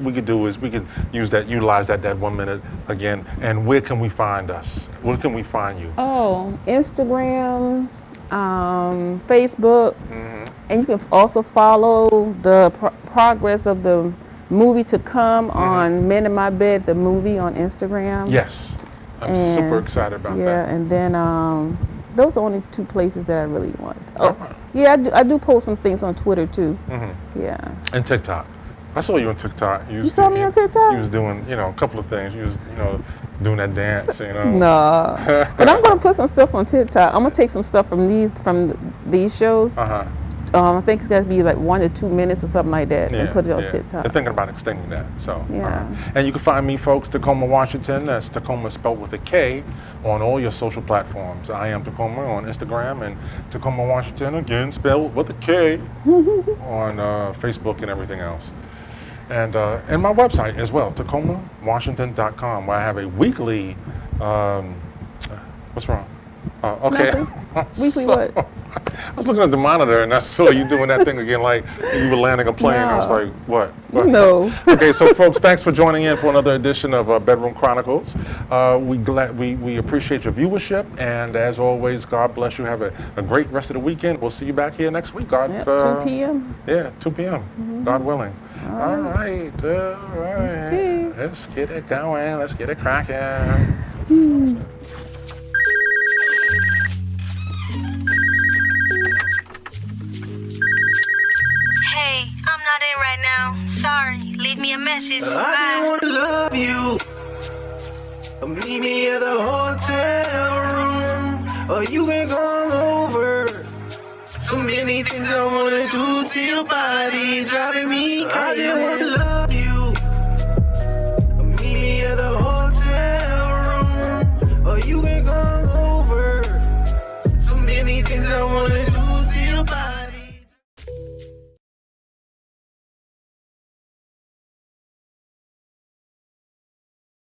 we could do is we could utilize that 1 minute again. And where can we find us? Where can we find you? Oh, Instagram, Facebook. And you can also follow the progress of the movie to come on Men in My Bed, the movie on Instagram. Yes. I'm super excited about that. Yeah, and then those are only 2 places that I really want. Yeah, I do post some things on Twitter too. Yeah. And TikTok. I saw you on TikTok. You saw me on TikTok? You was doing, a couple of things. You was, doing that dance, No. But I'm gonna put some stuff on TikTok. I'm gonna take some stuff from these shows. I think it's got to be like 1 to 2 minutes or something like that, and put it on TikTok. They're thinking about extending that. So, yeah. And you can find me, folks, Tacoma, Washington. That's Tacoma spelled with a K on all your social platforms. I am Tacoma on Instagram, and Tacoma, Washington, again, spelled with a K on Facebook and everything else. And my website as well, TacomaWashington.com, where I have a weekly, what's wrong? Okay. Weekly what? I was looking at the monitor and I saw you doing that thing again, like you were landing a plane. I was like, what? No. Okay, so folks, thanks for joining in for another edition of Bedroom Chronicles. We appreciate your viewership, and as always, God bless you. Have a great rest of the weekend. We'll see you back here next week. 2 p.m. Yeah, 2 p.m. God willing. All right. Okay. Let's get it going. Let's get it cracking. Hey, I'm not in right now. Sorry. Leave me a message. I just wanna love you. Meet me at the hotel room, or you can come over. So many things I wanna do to your body, driving me crazy. I just wanna love